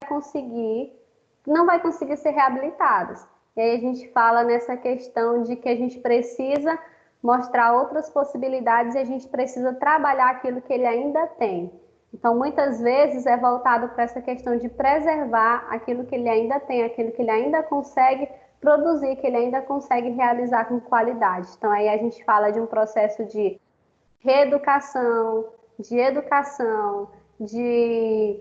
conseguir, não vai conseguir ser reabilitadas. E aí a gente fala nessa questão de que a gente precisa mostrar outras possibilidades e a gente precisa trabalhar aquilo que ele ainda tem. Então, muitas vezes é voltado para essa questão de preservar aquilo que ele ainda tem, aquilo que ele ainda consegue produzir, que ele ainda consegue realizar com qualidade. Então, aí a gente fala de um processo de reeducação, de educação, de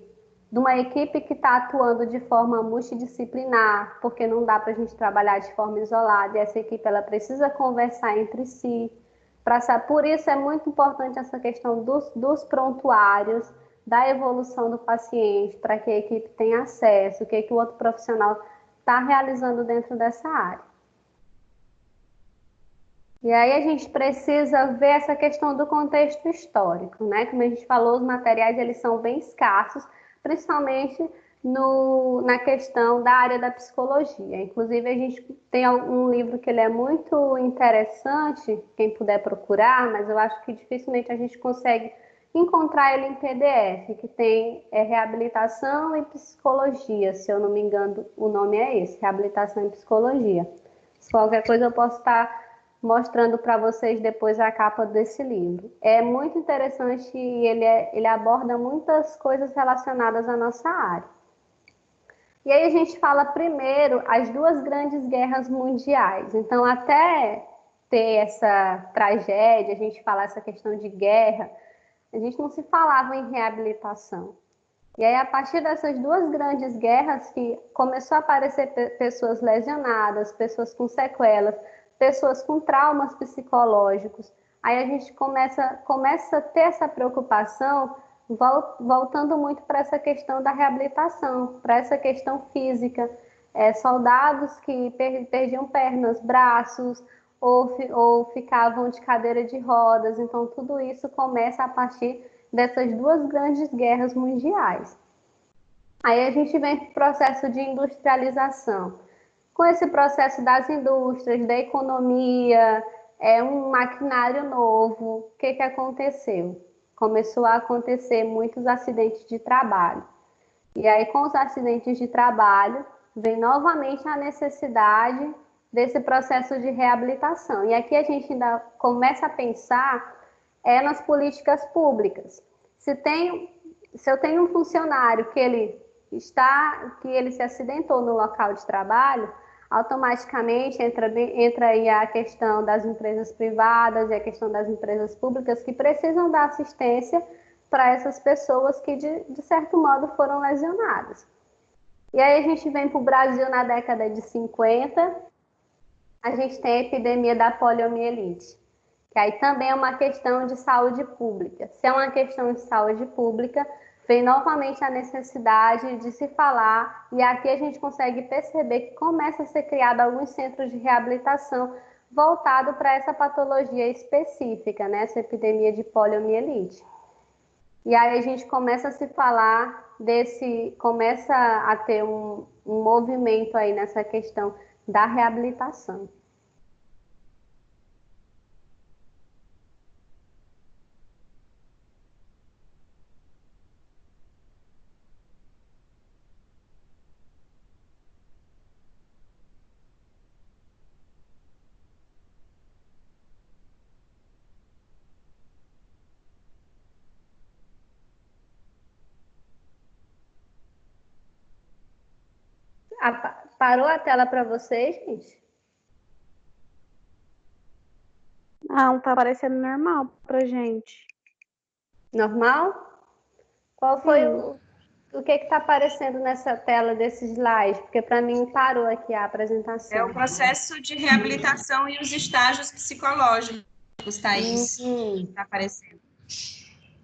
uma equipe que está atuando de forma multidisciplinar, porque não dá para a gente trabalhar de forma isolada, e essa equipe ela precisa conversar entre si. Por isso é muito importante essa questão dos prontuários, da evolução do paciente, para que a equipe tenha acesso, o que o outro profissional está realizando dentro dessa área. E aí a gente precisa ver essa questão do contexto histórico, né? Como a gente falou, os materiais eles são bem escassos, principalmente na questão da área da psicologia. Inclusive, a gente tem um livro que ele é muito interessante, quem puder procurar, mas eu acho que dificilmente a gente consegue encontrar ele em PDF, que tem Reabilitação e Psicologia, se eu não me engano, o nome é esse, Reabilitação e Psicologia. Se qualquer coisa eu posso estar mostrando para vocês depois a capa desse livro. É muito interessante e ele aborda muitas coisas relacionadas à nossa área. E aí a gente fala primeiro as duas grandes guerras mundiais. Então, até ter essa tragédia, a gente falar essa questão de guerra, a gente não se falava em reabilitação. E aí, a partir dessas duas grandes guerras, que começou a aparecer pessoas lesionadas, pessoas com sequelas, pessoas com traumas psicológicos. Aí a gente começa a ter essa preocupação, voltando muito para essa questão da reabilitação, para essa questão física. Soldados que perdiam pernas, braços, ou ficavam de cadeira de rodas. Então, tudo isso começa a partir dessas duas grandes guerras mundiais. Aí a gente vem para o processo de industrialização. Com esse processo das indústrias, da economia, um maquinário novo, o que aconteceu? Começou a acontecer muitos acidentes de trabalho. E aí, com os acidentes de trabalho, vem novamente a necessidade desse processo de reabilitação. E aqui a gente ainda começa a pensar nas políticas públicas. Se eu tenho um funcionário que ele se acidentou no local de trabalho, automaticamente entra aí a questão das empresas privadas e a questão das empresas públicas que precisam dar assistência para essas pessoas que, de certo modo, foram lesionadas. E aí a gente vem para o Brasil na década de 50, a gente tem a epidemia da poliomielite, que aí também é uma questão de saúde pública. Se é uma questão de saúde pública, vem novamente a necessidade de se falar, e aqui a gente consegue perceber que começa a ser criado alguns centros de reabilitação voltado para essa patologia específica, né? Essa epidemia de poliomielite. E aí a gente começa a se falar começa a ter um movimento aí nessa questão da reabilitação. Parou a tela para vocês, gente? Não, tá aparecendo normal pra gente. Normal? Qual foi o que está aparecendo nessa tela desse slide? Porque para mim parou aqui a apresentação. É o processo de reabilitação e os estágios psicológicos, Thaís, está aparecendo.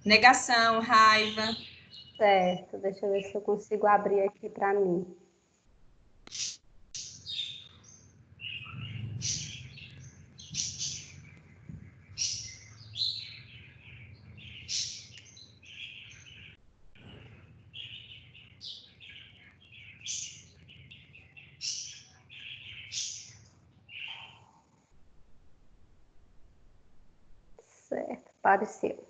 Negação, raiva. Certo, deixa eu ver se eu consigo abrir aqui para mim. Certo, apareceu.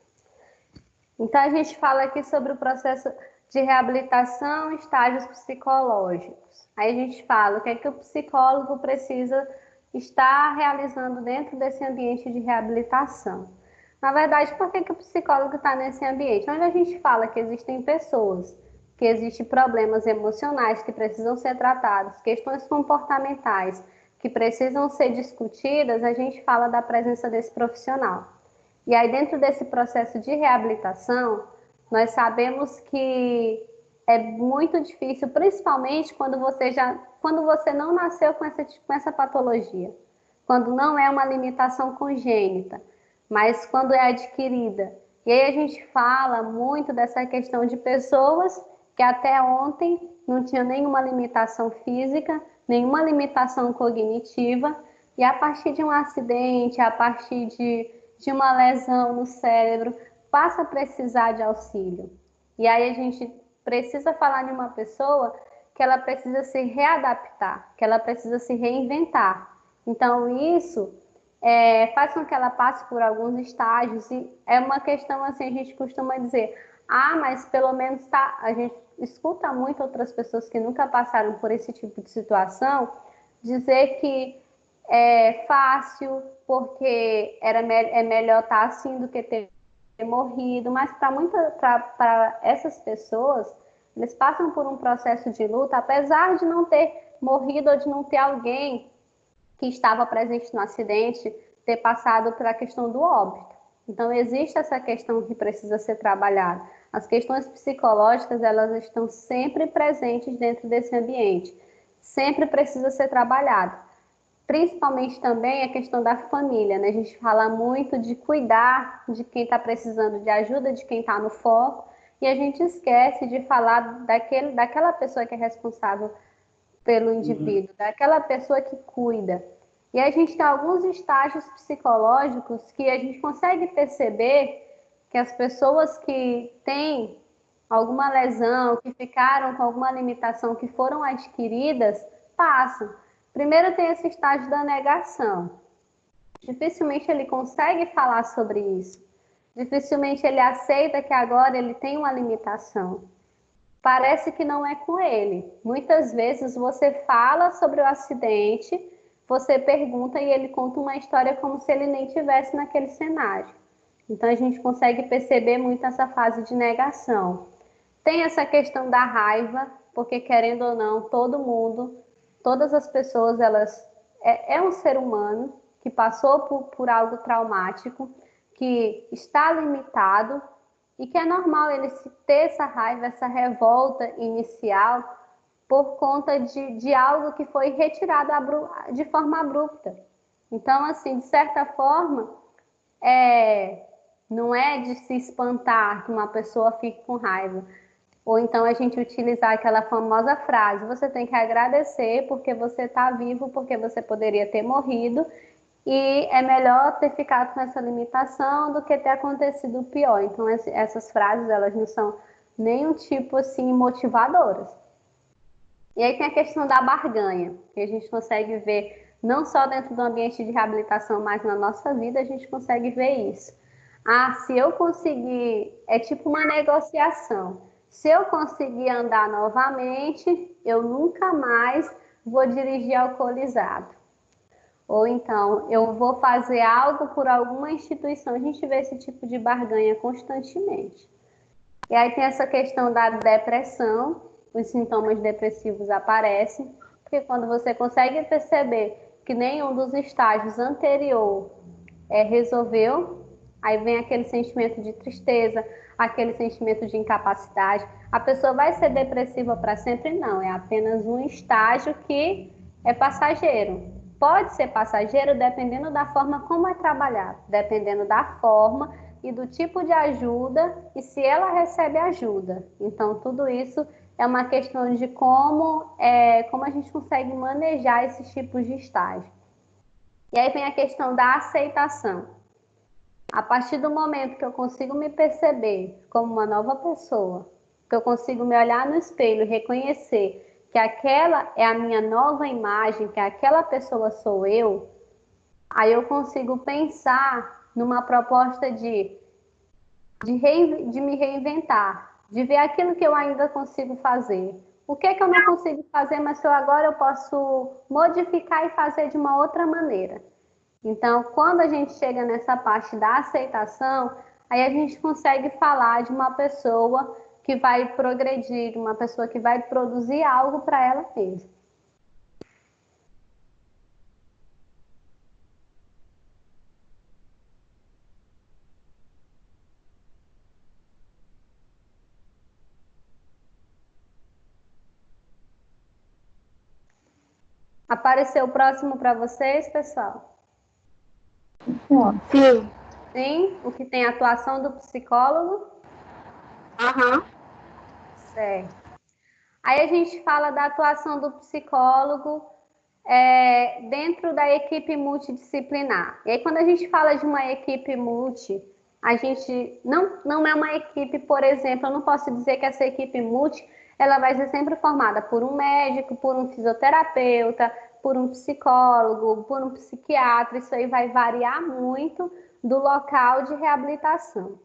Então, a gente fala aqui sobre o processo de reabilitação, estágios psicológicos. Aí a gente fala o que é que o psicólogo precisa estar realizando dentro desse ambiente de reabilitação. Na verdade, por que o psicólogo está nesse ambiente? Onde a gente fala que existem pessoas, que existem problemas emocionais que precisam ser tratados, questões comportamentais que precisam ser discutidas, a gente fala da presença desse profissional. E aí, dentro desse processo de reabilitação, nós sabemos que é muito difícil, principalmente quando você não nasceu com essa patologia, quando não é uma limitação congênita, mas quando é adquirida. E aí a gente fala muito dessa questão de pessoas que até ontem não tinham nenhuma limitação física, nenhuma limitação cognitiva, e a partir de um acidente, a partir de uma lesão no cérebro, passa a precisar de auxílio. E aí a gente precisa falar de uma pessoa que ela precisa se readaptar, que ela precisa se reinventar. Então isso faz com que ela passe por alguns estágios, e é uma questão assim, a gente costuma dizer, mas pelo menos a gente escuta muito outras pessoas que nunca passaram por esse tipo de situação, dizer que é fácil, porque é melhor estar assim do que ter morrido, mas para essas pessoas, eles passam por um processo de luta, apesar de não ter morrido ou de não ter alguém que estava presente no acidente ter passado pela questão do óbito. Então, existe essa questão que precisa ser trabalhada. As questões psicológicas, elas estão sempre presentes dentro desse ambiente. Sempre precisa ser trabalhado. Principalmente também a questão da família, né? A gente fala muito de cuidar de quem está precisando de ajuda, de quem está no foco, e a gente esquece de falar daquela pessoa que é responsável pelo indivíduo, daquela pessoa que cuida. E a gente tem alguns estágios psicológicos que a gente consegue perceber que as pessoas que têm alguma lesão, que ficaram com alguma limitação, que foram adquiridas, passam. Primeiro tem esse estágio da negação. Dificilmente ele consegue falar sobre isso. Dificilmente ele aceita que agora ele tem uma limitação. Parece que não é com ele. Muitas vezes você fala sobre o acidente, você pergunta e ele conta uma história como se ele nem tivesse naquele cenário. Então a gente consegue perceber muito essa fase de negação. Tem essa questão da raiva, porque querendo ou não, todo mundo, todas as pessoas, elas é um ser humano que passou por algo traumático, que está limitado, e que é normal ele ter essa raiva, essa revolta inicial por conta de algo que foi retirado de forma abrupta. Então, assim, de certa forma, não é de se espantar que uma pessoa fique com raiva. Ou então a gente utilizar aquela famosa frase, você tem que agradecer porque você está vivo, porque você poderia ter morrido, e é melhor ter ficado com essa limitação do que ter acontecido o pior. Então, essas frases, elas não são nenhum tipo, assim, motivadoras. E aí tem a questão da barganha, que a gente consegue ver não só dentro do ambiente de reabilitação, mas na nossa vida a gente consegue ver isso. Se eu conseguir, é tipo uma negociação. Se eu conseguir andar novamente, eu nunca mais vou dirigir alcoolizado. Ou então, eu vou fazer algo por alguma instituição. A gente vê esse tipo de barganha constantemente. E aí tem essa questão da depressão, os sintomas depressivos aparecem, porque quando você consegue perceber que nenhum dos estágios anterior resolveu, aí vem aquele sentimento de tristeza, aquele sentimento de incapacidade. A pessoa vai ser depressiva para sempre? Não, é apenas um estágio que é passageiro. Pode ser passageiro dependendo da forma como é trabalhado, dependendo da forma e do tipo de ajuda e se ela recebe ajuda. Então, tudo isso é uma questão de como a gente consegue manejar esses tipos de estágio. E aí vem a questão da aceitação. A partir do momento que eu consigo me perceber como uma nova pessoa, que eu consigo me olhar no espelho e reconhecer que aquela é a minha nova imagem, que aquela pessoa sou eu, aí eu consigo pensar numa proposta de me reinventar, de ver aquilo que eu ainda consigo fazer. O que é que eu não consigo fazer, mas que agora eu posso modificar e fazer de uma outra maneira. Então, quando a gente chega nessa parte da aceitação, aí a gente consegue falar de uma pessoa que vai progredir, uma pessoa que vai produzir algo para ela mesma. Apareceu o próximo para vocês, pessoal? Sim. Sim, o que tem a atuação do psicólogo? Aham. Certo. Aí a gente fala da atuação do psicólogo dentro da equipe multidisciplinar. E aí, quando a gente fala de uma equipe multi, a gente não é uma equipe, por exemplo, eu não posso dizer que essa equipe multi ela vai ser sempre formada por um médico, por um fisioterapeuta, por um psicólogo, por um psiquiatra. Isso aí vai variar muito do local de reabilitação.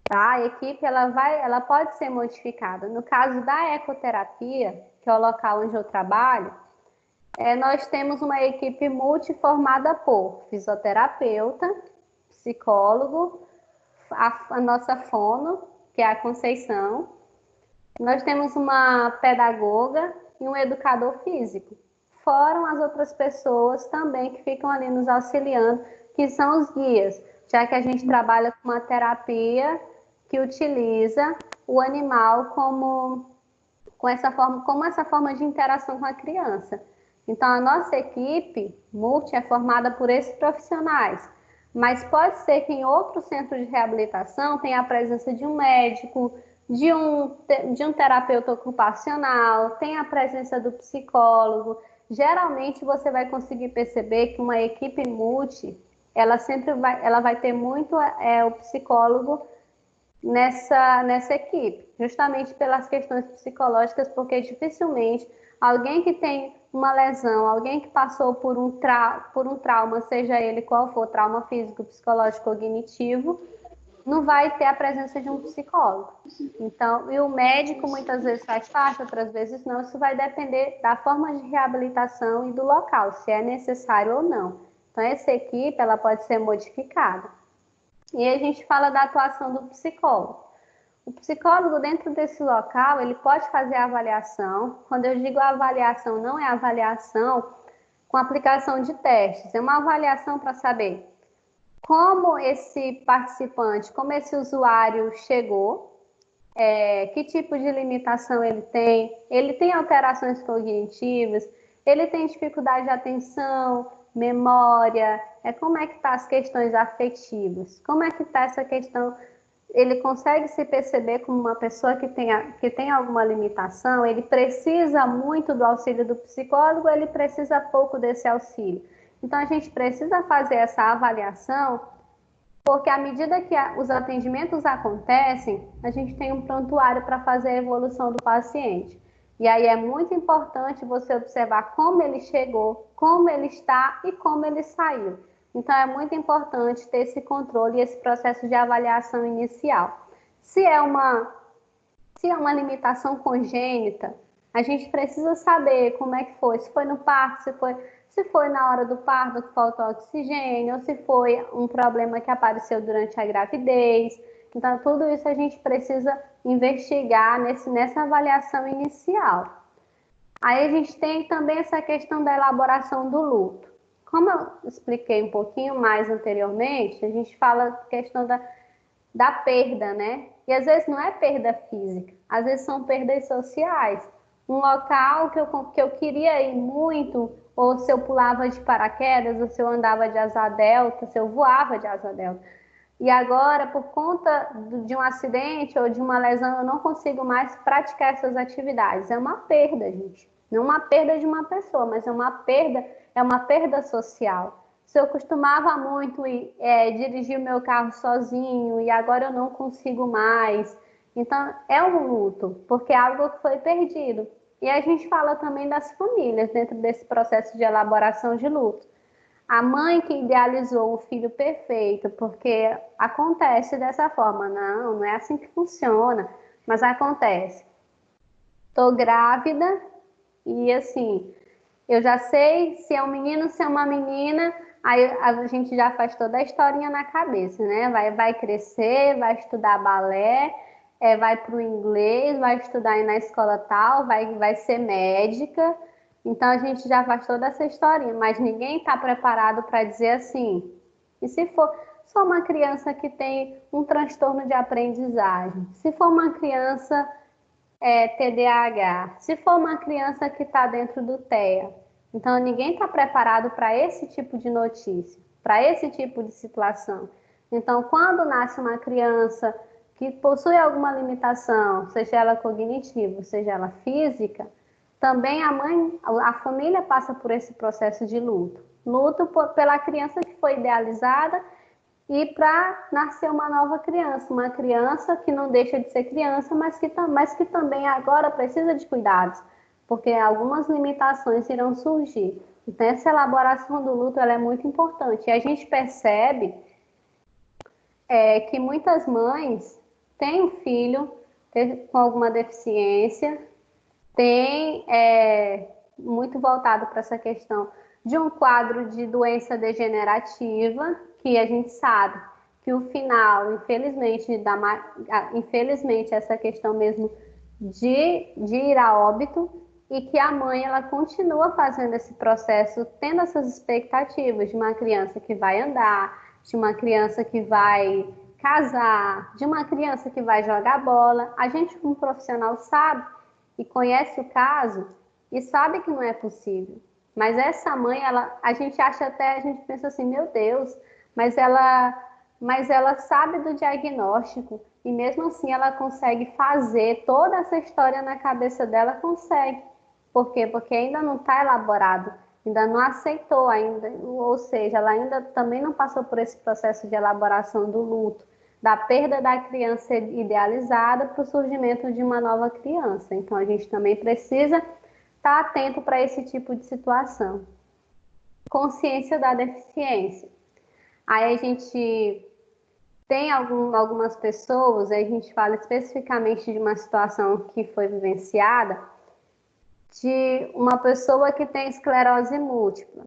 Tá? A equipe ela pode ser modificada. No caso da ecoterapia, que é o local onde eu trabalho, nós temos uma equipe multiformada por fisioterapeuta, psicólogo, a nossa fono, que é a Conceição. Nós temos uma pedagoga e um educador físico. Foram as outras pessoas também que ficam ali nos auxiliando, que são os guias, já que a gente trabalha com uma terapia que utiliza o animal como essa forma de interação com a criança. Então, a nossa equipe multi é formada por esses profissionais, mas pode ser que em outro centro de reabilitação tenha a presença de um médico, de um terapeuta ocupacional, tenha a presença do psicólogo. Geralmente, você vai conseguir perceber que uma equipe multi, ela vai ter muito o psicólogo nessa equipe, justamente pelas questões psicológicas, porque dificilmente alguém que tem uma lesão, alguém que passou por um trauma, seja ele qual for, trauma físico, psicológico, cognitivo, não vai ter a presença de um psicólogo. Então, e o médico muitas vezes faz parte, outras vezes não. Isso vai depender da forma de reabilitação e do local, se é necessário ou não. Então, essa equipe ela pode ser modificada. E a gente fala da atuação do psicólogo. O psicólogo, dentro desse local, ele pode fazer a avaliação. Quando eu digo avaliação, não é avaliação com aplicação de testes, é uma avaliação para saber como esse participante, como esse usuário chegou, que tipo de limitação ele tem alterações cognitivas, ele tem dificuldade de atenção, memória, como é que está as questões afetivas, como é que está essa questão, ele consegue se perceber como uma pessoa que tem alguma limitação, ele precisa muito do auxílio do psicólogo, ele precisa pouco desse auxílio. Então, a gente precisa fazer essa avaliação, porque à medida que os atendimentos acontecem, a gente tem um prontuário para fazer a evolução do paciente. E aí é muito importante você observar como ele chegou, como ele está e como ele saiu. Então, é muito importante ter esse controle e esse processo de avaliação inicial. Se é uma limitação congênita, a gente precisa saber como é que foi, se foi no parto, se foi na hora do parto que faltou oxigênio, ou se foi um problema que apareceu durante a gravidez. Então, tudo isso a gente precisa investigar nessa avaliação inicial. Aí a gente tem também essa questão da elaboração do luto. Como eu expliquei um pouquinho mais anteriormente, a gente fala a questão da perda, né? E às vezes não é perda física, às vezes são perdas sociais. Um local que eu queria ir muito, ou se eu pulava de paraquedas, ou se eu andava de asa delta, se eu voava de asa delta. E agora, por conta de um acidente ou de uma lesão, eu não consigo mais praticar essas atividades. É uma perda, gente. Não uma perda de uma pessoa, mas é uma perda social. Se eu costumava muito dirigir o meu carro sozinho e agora eu não consigo mais. Então, é um luto, porque é algo que foi perdido. E a gente fala também das famílias dentro desse processo de elaboração de luto. A mãe que idealizou o filho perfeito, porque acontece dessa forma. Não é assim que funciona. Mas acontece, tô grávida e assim, eu já sei se é um menino, se é uma menina, aí a gente já faz toda a historinha na cabeça, né? Vai crescer, vai estudar balé, vai para o inglês, vai estudar aí na escola tal, vai ser médica. Então a gente já faz toda essa historinha, mas ninguém está preparado para dizer assim, e se for só uma criança que tem um transtorno de aprendizagem, se for uma criança TDAH, se for uma criança que está dentro do TEA. Então, ninguém está preparado para esse tipo de notícia, para esse tipo de situação. Então, quando nasce uma criança que possui alguma limitação, seja ela cognitiva, seja ela física, também a família passa por esse processo de luto. Luto pela criança que foi idealizada e para nascer uma criança que não deixa de ser criança, mas que também agora precisa de cuidados, porque algumas limitações irão surgir. Então, essa elaboração do luto ela é muito importante. E a gente percebe que muitas mães têm um filho com alguma deficiência, tem muito voltado para essa questão de um quadro de doença degenerativa, que a gente sabe que o final, infelizmente, essa questão mesmo de ir a óbito, e que a mãe ela continua fazendo esse processo, tendo essas expectativas de uma criança que vai andar, de uma criança que vai casar, de uma criança que vai jogar bola. A gente, como profissional, sabe e conhece o caso e sabe que não é possível. Mas essa mãe, a gente pensa assim, meu Deus, mas ela sabe do diagnóstico e mesmo assim ela consegue fazer toda essa história na cabeça dela, consegue. Por quê? Porque ainda não está elaborado, ainda não aceitou ainda, ou seja, ela ainda também não passou por esse processo de elaboração do luto, da perda da criança idealizada para o surgimento de uma nova criança. Então a gente também precisa estar atento para esse tipo de situação. Consciência da deficiência. Aí a gente tem algumas pessoas, aí a gente fala especificamente de uma situação que foi vivenciada, de uma pessoa que tem esclerose múltipla.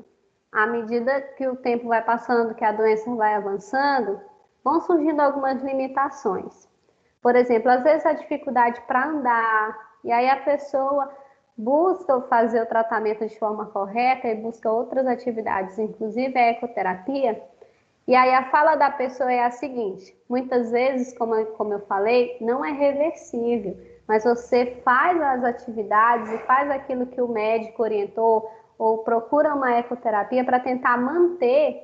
À medida que o tempo vai passando, que a doença vai avançando, vão surgindo algumas limitações. Por exemplo, às vezes a dificuldade para andar, e aí a pessoa busca fazer o tratamento de forma correta e busca outras atividades, inclusive a ecoterapia. E aí a fala da pessoa é a seguinte, muitas vezes, como eu falei, não é reversível, mas você faz as atividades e faz aquilo que o médico orientou, ou procura uma ecoterapia para tentar manter,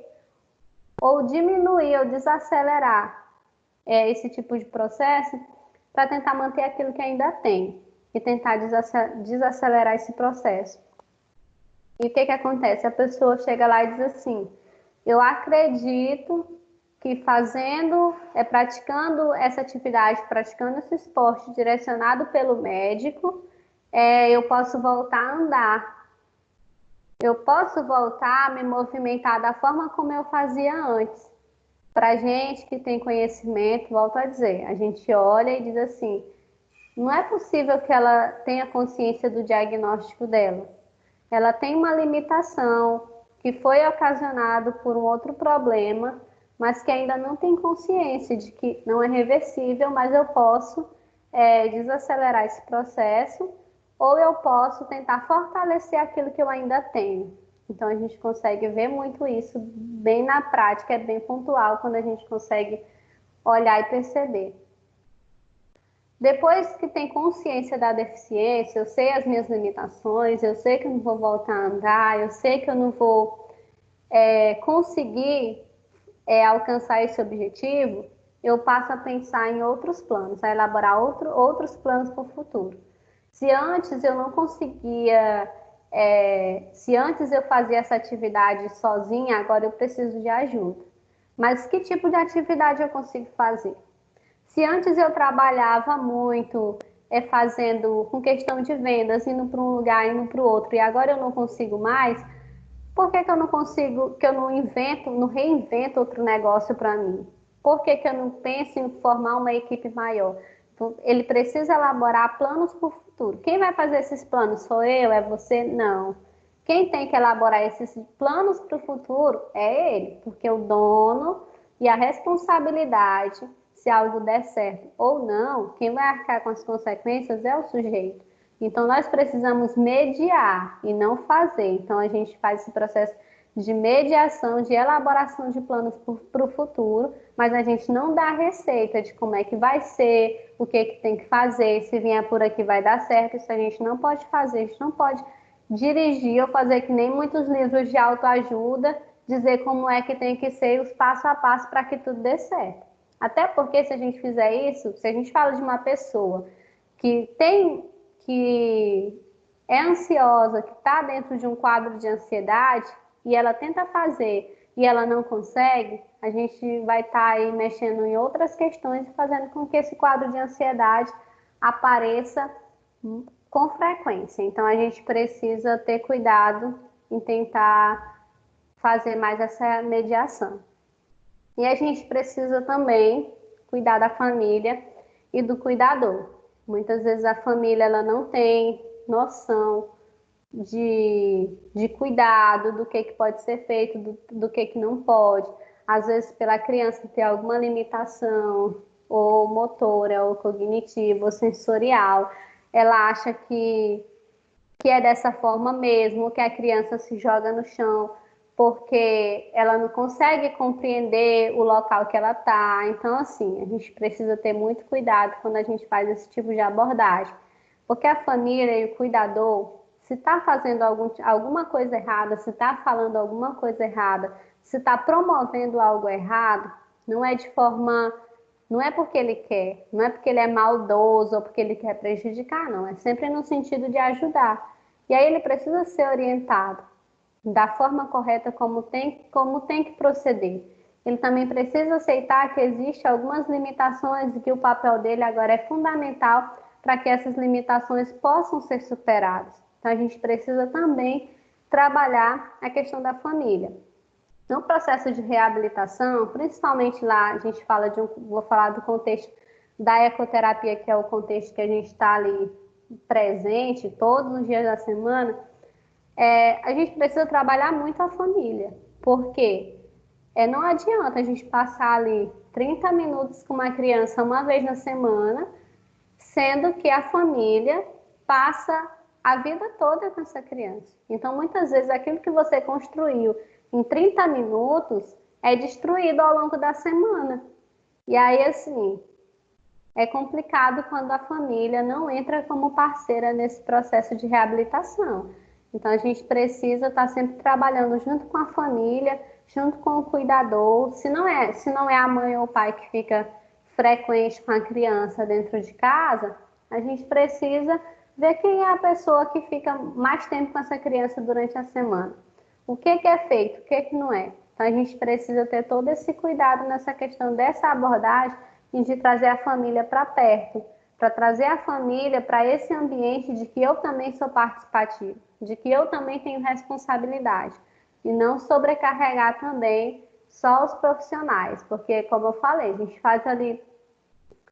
ou diminuir, ou desacelerar esse tipo de processo, para tentar manter aquilo que ainda tem, e tentar desacelerar esse processo. E o que acontece? A pessoa chega lá e diz assim, eu acredito que praticando essa atividade, praticando esse esporte direcionado pelo médico, eu posso voltar a andar. Eu posso voltar a me movimentar da forma como eu fazia antes. Para gente que tem conhecimento, volto a dizer, a gente olha e diz assim, não é possível que ela tenha consciência do diagnóstico dela. Ela tem uma limitação que foi ocasionado por um outro problema, mas que ainda não tem consciência de que não é reversível, mas eu posso desacelerar esse processo, ou eu posso tentar fortalecer aquilo que eu ainda tenho. Então a gente consegue ver muito isso bem na prática, é bem pontual quando a gente consegue olhar e perceber. Depois que tem consciência da deficiência, eu sei as minhas limitações, eu sei que eu não vou voltar a andar, eu sei que eu não vou conseguir alcançar esse objetivo, eu passo a pensar em outros planos, a elaborar outros planos para o futuro. Se antes eu não conseguia, se antes eu fazia essa atividade sozinha, agora eu preciso de ajuda. Mas que tipo de atividade eu consigo fazer? Se antes eu trabalhava muito fazendo com questão de vendas, indo para um lugar, indo para o outro, e agora eu não consigo mais, por que eu não consigo, que eu não reinvento outro negócio para mim? Por que eu não penso em formar uma equipe maior? Ele precisa elaborar planos para o futuro. Quem vai fazer esses planos? Sou eu? É você? Não. Quem tem que elaborar esses planos para o futuro é ele, porque o dono e a responsabilidade, se algo der certo ou não, quem vai arcar com as consequências é o sujeito. Então, nós precisamos mediar e não fazer. Então, a gente faz esse processo de mediação, de elaboração de planos para o futuro, mas a gente não dá a receita de como é que vai ser, o que tem que fazer, se vier por aqui vai dar certo. Isso a gente não pode fazer, a gente não pode dirigir ou fazer que nem muitos livros de autoajuda, dizer como é que tem que ser os passo a passo para que tudo dê certo. Até porque se a gente fizer isso, se a gente fala de uma pessoa que é ansiosa, que está dentro de um quadro de ansiedade e ela tenta fazer e ela não consegue, a gente vai estar aí mexendo em outras questões e fazendo com que esse quadro de ansiedade apareça com frequência. Então, a gente precisa ter cuidado em tentar fazer mais essa mediação. E a gente precisa também cuidar da família e do cuidador. Muitas vezes a família ela não tem noção de cuidado, do que pode ser feito, do que não pode. Às vezes, pela criança ter alguma limitação, ou motora, ou cognitiva, ou sensorial, ela acha que é dessa forma mesmo, que a criança se joga no chão porque ela não consegue compreender o local que ela está. Então, assim, a gente precisa ter muito cuidado quando a gente faz esse tipo de abordagem. Porque a família e o cuidador, se está fazendo alguma coisa errada, se está falando alguma coisa errada, se está promovendo algo errado, não é de forma... Não é porque ele quer, não é porque ele é maldoso ou porque ele quer prejudicar, não. É sempre no sentido de ajudar. E aí ele precisa ser orientado da forma correta como tem que proceder. Ele também precisa aceitar que existem algumas limitações e que o papel dele agora é fundamental para que essas limitações possam ser superadas. Então, a gente precisa também trabalhar a questão da família. No processo de reabilitação, principalmente lá, a gente fala vou falar do contexto da ecoterapia, que é o contexto que a gente está ali presente todos os dias da semana, a gente precisa trabalhar muito a família, porque não adianta a gente passar ali 30 minutos com uma criança uma vez na semana, sendo que a família passa a vida toda com essa criança. Então, muitas vezes, aquilo que você construiu em 30 minutos é destruído ao longo da semana. E aí, assim, é complicado quando a família não entra como parceira nesse processo de reabilitação. Então, a gente precisa estar sempre trabalhando junto com a família, junto com o cuidador. Se não é a mãe ou o pai que fica frequente com a criança dentro de casa, a gente precisa ver quem é a pessoa que fica mais tempo com essa criança durante a semana. O que é feito, o que não é. Então, a gente precisa ter todo esse cuidado nessa questão dessa abordagem e de trazer a família para perto, para trazer a família para esse ambiente de que eu também sou participativo, de que eu também tenho responsabilidade, e não sobrecarregar também só os profissionais, porque, como eu falei, a gente faz ali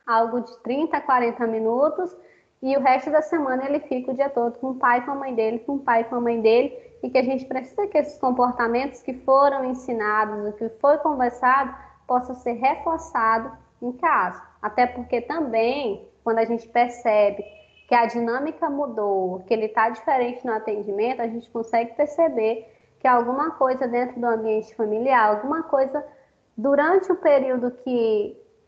algo de 30, 40 minutos e o resto da semana ele fica o dia todo com o pai e com a mãe dele, com o pai e com a mãe dele, e que a gente precisa que esses comportamentos que foram ensinados, o que foi conversado, possa ser reforçado em casa. Até porque também, quando a gente percebe que a dinâmica mudou, que ele está diferente no atendimento, a gente consegue perceber que alguma coisa dentro do ambiente familiar, alguma coisa durante o período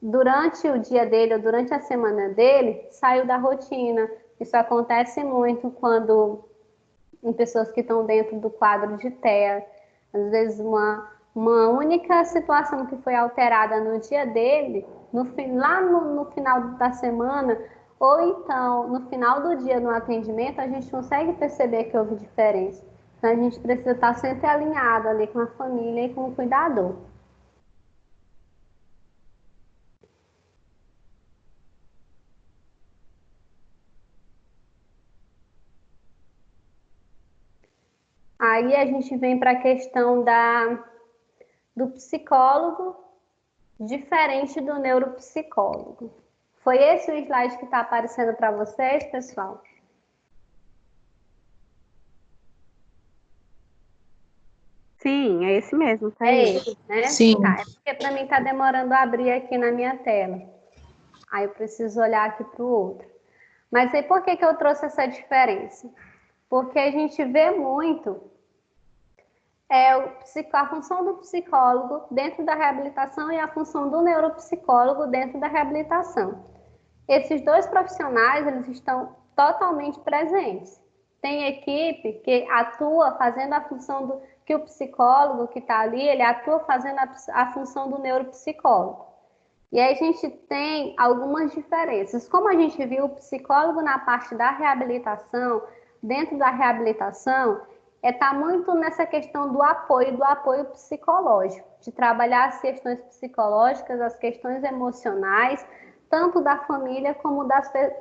durante o dia dele ou durante a semana dele, saiu da rotina. Isso acontece muito quando em pessoas que estão dentro do quadro de TEA. Às vezes uma única situação que foi alterada no dia dele, lá no final da semana, ou então no final do dia no atendimento, a gente consegue perceber que houve diferença. Então a gente precisa estar sempre alinhado ali com a família e com o cuidador. Aí a gente vem para a questão do psicólogo diferente do neuropsicólogo. Foi esse o slide que está aparecendo para vocês, pessoal? Sim, é esse mesmo, tá É aí. esse, né? Sim. Tá, é porque para mim está demorando a abrir aqui na minha tela. Aí eu preciso olhar aqui para o outro. Mas aí por que eu trouxe essa diferença? Porque a gente vê muito a função do psicólogo dentro da reabilitação e a função do neuropsicólogo dentro da reabilitação. Esses dois profissionais, eles estão totalmente presentes. Tem equipe que atua fazendo a função que o psicólogo que está ali, ele atua fazendo a função do neuropsicólogo. E aí a gente tem algumas diferenças. Como a gente viu, o psicólogo na parte da reabilitação, dentro da reabilitação, está muito nessa questão do apoio psicológico, de trabalhar as questões psicológicas, as questões emocionais, tanto da família como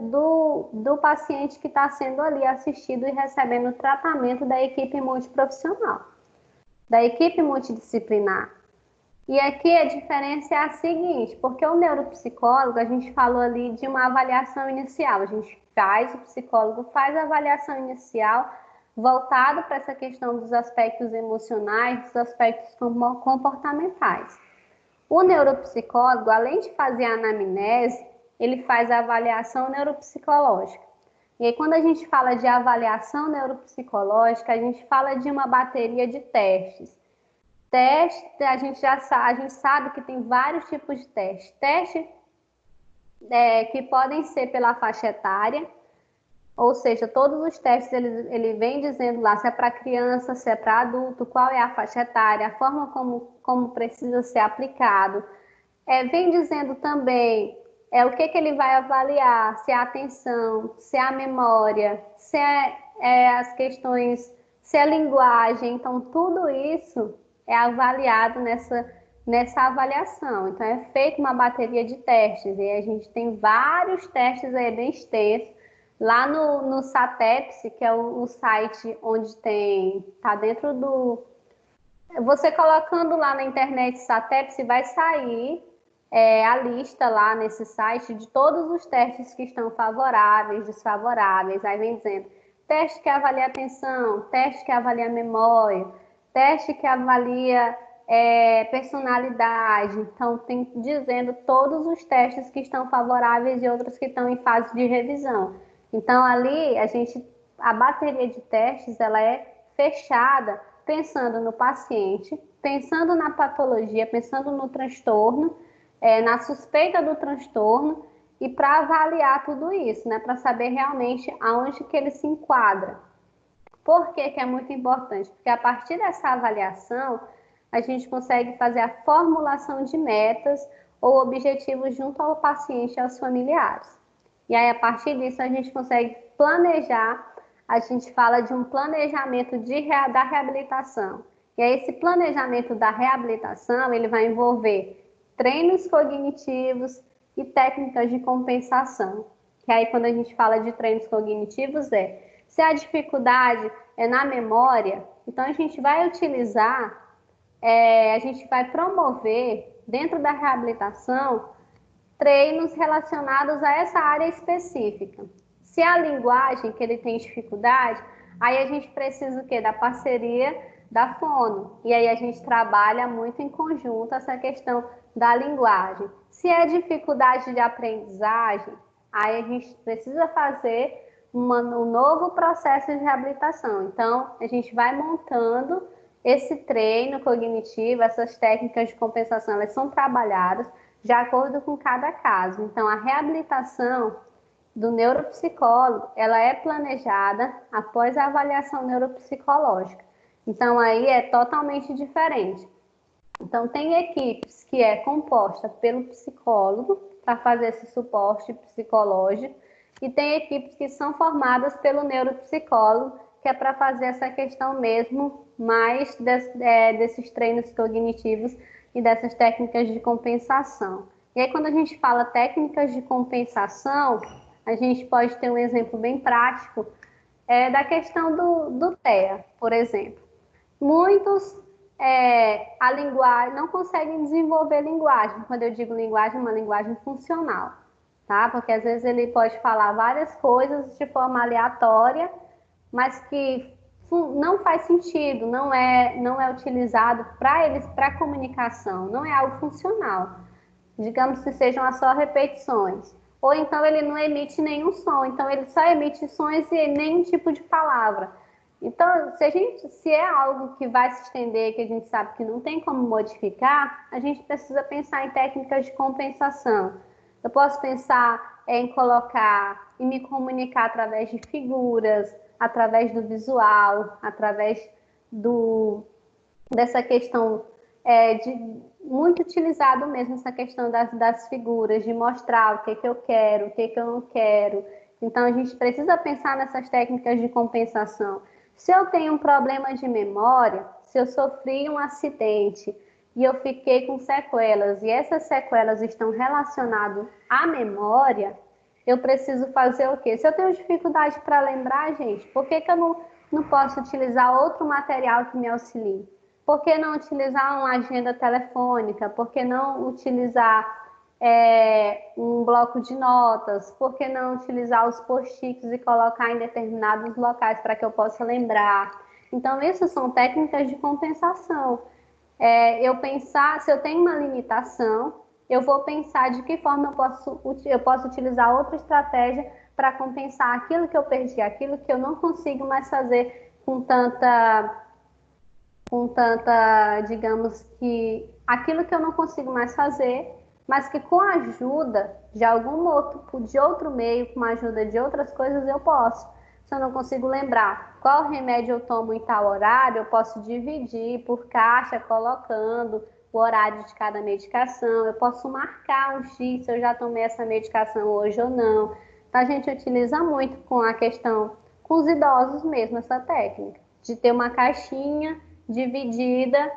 do paciente que está sendo ali assistido e recebendo tratamento da equipe multiprofissional, da equipe multidisciplinar. E aqui a diferença é a seguinte, porque o neuropsicólogo, a gente falou ali de uma avaliação inicial, o psicólogo faz a avaliação inicial voltado para essa questão dos aspectos emocionais, dos aspectos comportamentais. O neuropsicólogo, além de fazer a anamnese, ele faz a avaliação neuropsicológica. E aí, quando a gente fala de avaliação neuropsicológica, a gente fala de uma bateria de testes. Teste, a gente sabe que tem vários tipos de teste. Teste que podem ser pela faixa etária, ou seja, todos os testes ele vem dizendo lá se é para criança, se é para adulto, qual é a faixa etária, a forma como precisa ser aplicado. Vem dizendo também o que ele vai avaliar, se é a atenção, se é a memória, se é as questões, se é a linguagem. Então, tudo isso é avaliado nessa avaliação. Então, é feita uma bateria de testes, e a gente tem vários testes aí bem extensos. Lá no SATEPS, que é o site onde está dentro do... Você colocando lá na internet SATEPS, vai sair a lista lá nesse site de todos os testes que estão favoráveis, desfavoráveis. Aí vem dizendo, teste que avalia a atenção, teste que avalia a memória, teste que avalia personalidade. Então, tem dizendo todos os testes que estão favoráveis e outros que estão em fase de revisão. Então, ali, a bateria de testes, ela é fechada pensando no paciente, pensando na patologia, pensando no transtorno, na suspeita do transtorno, e para avaliar tudo isso, né, para saber realmente aonde que ele se enquadra. Por que é muito importante? Porque a partir dessa avaliação, a gente consegue fazer a formulação de metas ou objetivos junto ao paciente e aos familiares. E aí, a partir disso, a gente consegue planejar, a gente fala de um planejamento da reabilitação. E aí, esse planejamento da reabilitação, ele vai envolver treinos cognitivos e técnicas de compensação. Que aí, quando a gente fala de treinos cognitivos, se a dificuldade é na memória, então a gente vai utilizar, a gente vai promover, dentro da reabilitação, treinos relacionados a essa área específica. Se a linguagem que ele tem dificuldade, aí a gente precisa o quê? Da parceria da fono. E aí a gente trabalha muito em conjunto essa questão da linguagem. Se é dificuldade de aprendizagem, aí a gente precisa fazer um novo processo de reabilitação. Então, a gente vai montando esse treino cognitivo, essas técnicas de compensação, elas são trabalhadas de acordo com cada caso. Então, a reabilitação do neuropsicólogo, ela é planejada após a avaliação neuropsicológica. Então, aí é totalmente diferente. Então, tem equipes que é composta pelo psicólogo para fazer esse suporte psicológico, e tem equipes que são formadas pelo neuropsicólogo, que é para fazer essa questão mesmo mais desses treinos cognitivos e dessas técnicas de compensação. E aí, quando a gente fala técnicas de compensação, a gente pode ter um exemplo bem prático da questão do TEA, por exemplo. Muitos a linguagem não conseguem desenvolver linguagem. Quando eu digo linguagem, uma linguagem funcional. tá? Porque às vezes ele pode falar várias coisas de forma aleatória, mas que não faz sentido, não é utilizado para eles, para comunicação, não é algo funcional. Digamos que sejam só repetições. Ou então ele não emite nenhum som, então ele só emite sons e nenhum tipo de palavra. Então, se é algo que vai se estender, que a gente sabe que não tem como modificar, a gente precisa pensar em técnicas de compensação. Eu posso pensar em colocar e me comunicar através de figuras, através do visual, através dessa questão muito utilizado mesmo essa questão das figuras, de mostrar o que eu quero, o que eu não quero. Então, a gente precisa pensar nessas técnicas de compensação. Se eu tenho um problema de memória, se eu sofri um acidente e eu fiquei com sequelas, e essas sequelas estão relacionadas à memória, eu preciso fazer o quê? Se eu tenho dificuldade para lembrar, gente, por que eu não posso utilizar outro material que me auxilie? Por que não utilizar uma agenda telefônica? Por que não utilizar um bloco de notas? Por que não utilizar os post-its e colocar em determinados locais para que eu possa lembrar? Então, isso são técnicas de compensação. Eu pensar, se eu tenho uma limitação, eu vou pensar de que forma eu posso utilizar outra estratégia para compensar aquilo que eu perdi, aquilo que eu não consigo mais fazer com tanta, digamos que, aquilo que eu não consigo mais fazer, mas que com a ajuda de outro meio, com a ajuda de outras coisas, eu posso. Se eu não consigo lembrar qual remédio eu tomo em tal horário, eu posso dividir por caixa, colocando o horário de cada medicação. Eu posso marcar um X se eu já tomei essa medicação hoje ou não. Então, a gente utiliza muito com a questão, com os idosos mesmo, essa técnica, de ter uma caixinha dividida,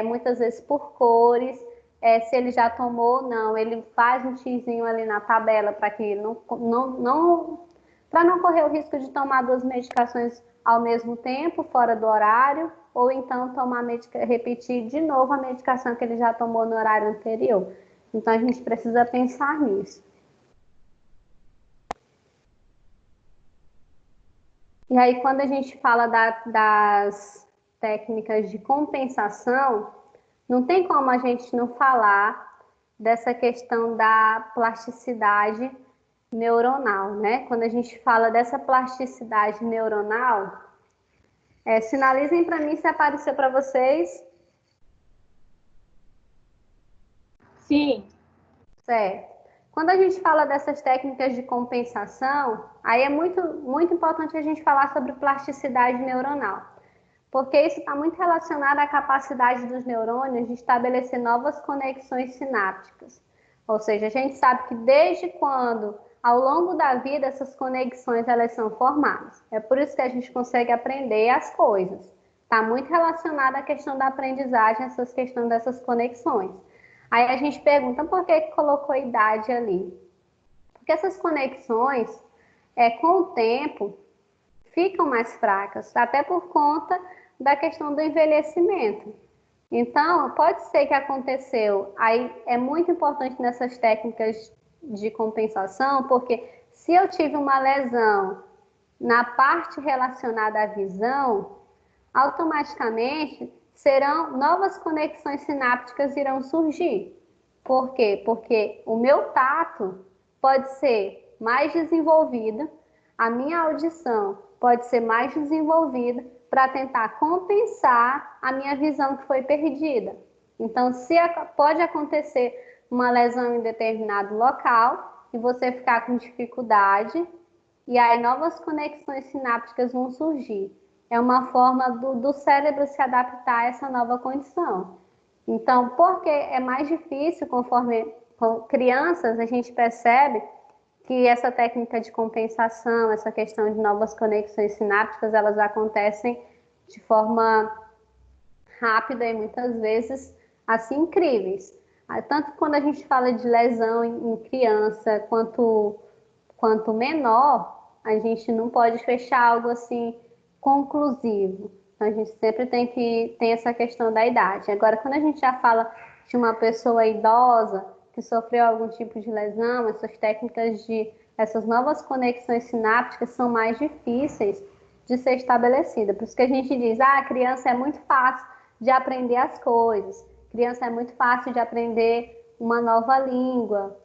muitas vezes por cores, se ele já tomou ou não, ele faz um xizinho ali na tabela para que para não correr o risco de tomar duas medicações ao mesmo tempo, fora do horário, ou então repetir de novo a medicação que ele já tomou no horário anterior. Então, a gente precisa pensar nisso. E aí, quando a gente fala das técnicas de compensação, não tem como a gente não falar dessa questão da plasticidade neuronal, né? Quando a gente fala dessa plasticidade neuronal, sinalizem para mim se apareceu para vocês. Sim. Certo. Quando a gente fala dessas técnicas de compensação, aí é muito, muito importante a gente falar sobre plasticidade neuronal, porque isso está muito relacionado à capacidade dos neurônios de estabelecer novas conexões sinápticas. Ou seja, a gente sabe que desde quando, ao longo da vida, essas conexões elas são formadas. É por isso que a gente consegue aprender as coisas. Está muito relacionado à questão da aprendizagem, essas questões dessas conexões. Aí a gente pergunta por que colocou a idade ali? Porque essas conexões, com o tempo, ficam mais fracas, até por conta da questão do envelhecimento. Então, pode ser que aconteceu. Aí é muito importante nessas técnicas de compensação, porque se eu tive uma lesão na parte relacionada à visão, automaticamente novas conexões sinápticas irão surgir. Por quê? Porque o meu tato pode ser mais desenvolvido, a minha audição pode ser mais desenvolvida para tentar compensar a minha visão que foi perdida. Então, pode acontecer uma lesão em determinado local e você ficar com dificuldade, e aí novas conexões sinápticas vão surgir. É uma forma do cérebro se adaptar a essa nova condição. Então, porque é mais difícil, conforme com crianças, a gente percebe que essa técnica de compensação, essa questão de novas conexões sinápticas, elas acontecem de forma rápida e muitas vezes assim incríveis. Tanto quando a gente fala de lesão em criança quanto menor, a gente não pode fechar algo assim conclusivo. Então, a gente sempre tem essa questão da idade. Agora, quando a gente já fala de uma pessoa idosa, que sofreu algum tipo de lesão, essas novas conexões sinápticas são mais difíceis de ser estabelecida. Por isso que a gente diz, a criança é muito fácil de aprender as coisas, criança é muito fácil de aprender uma nova língua,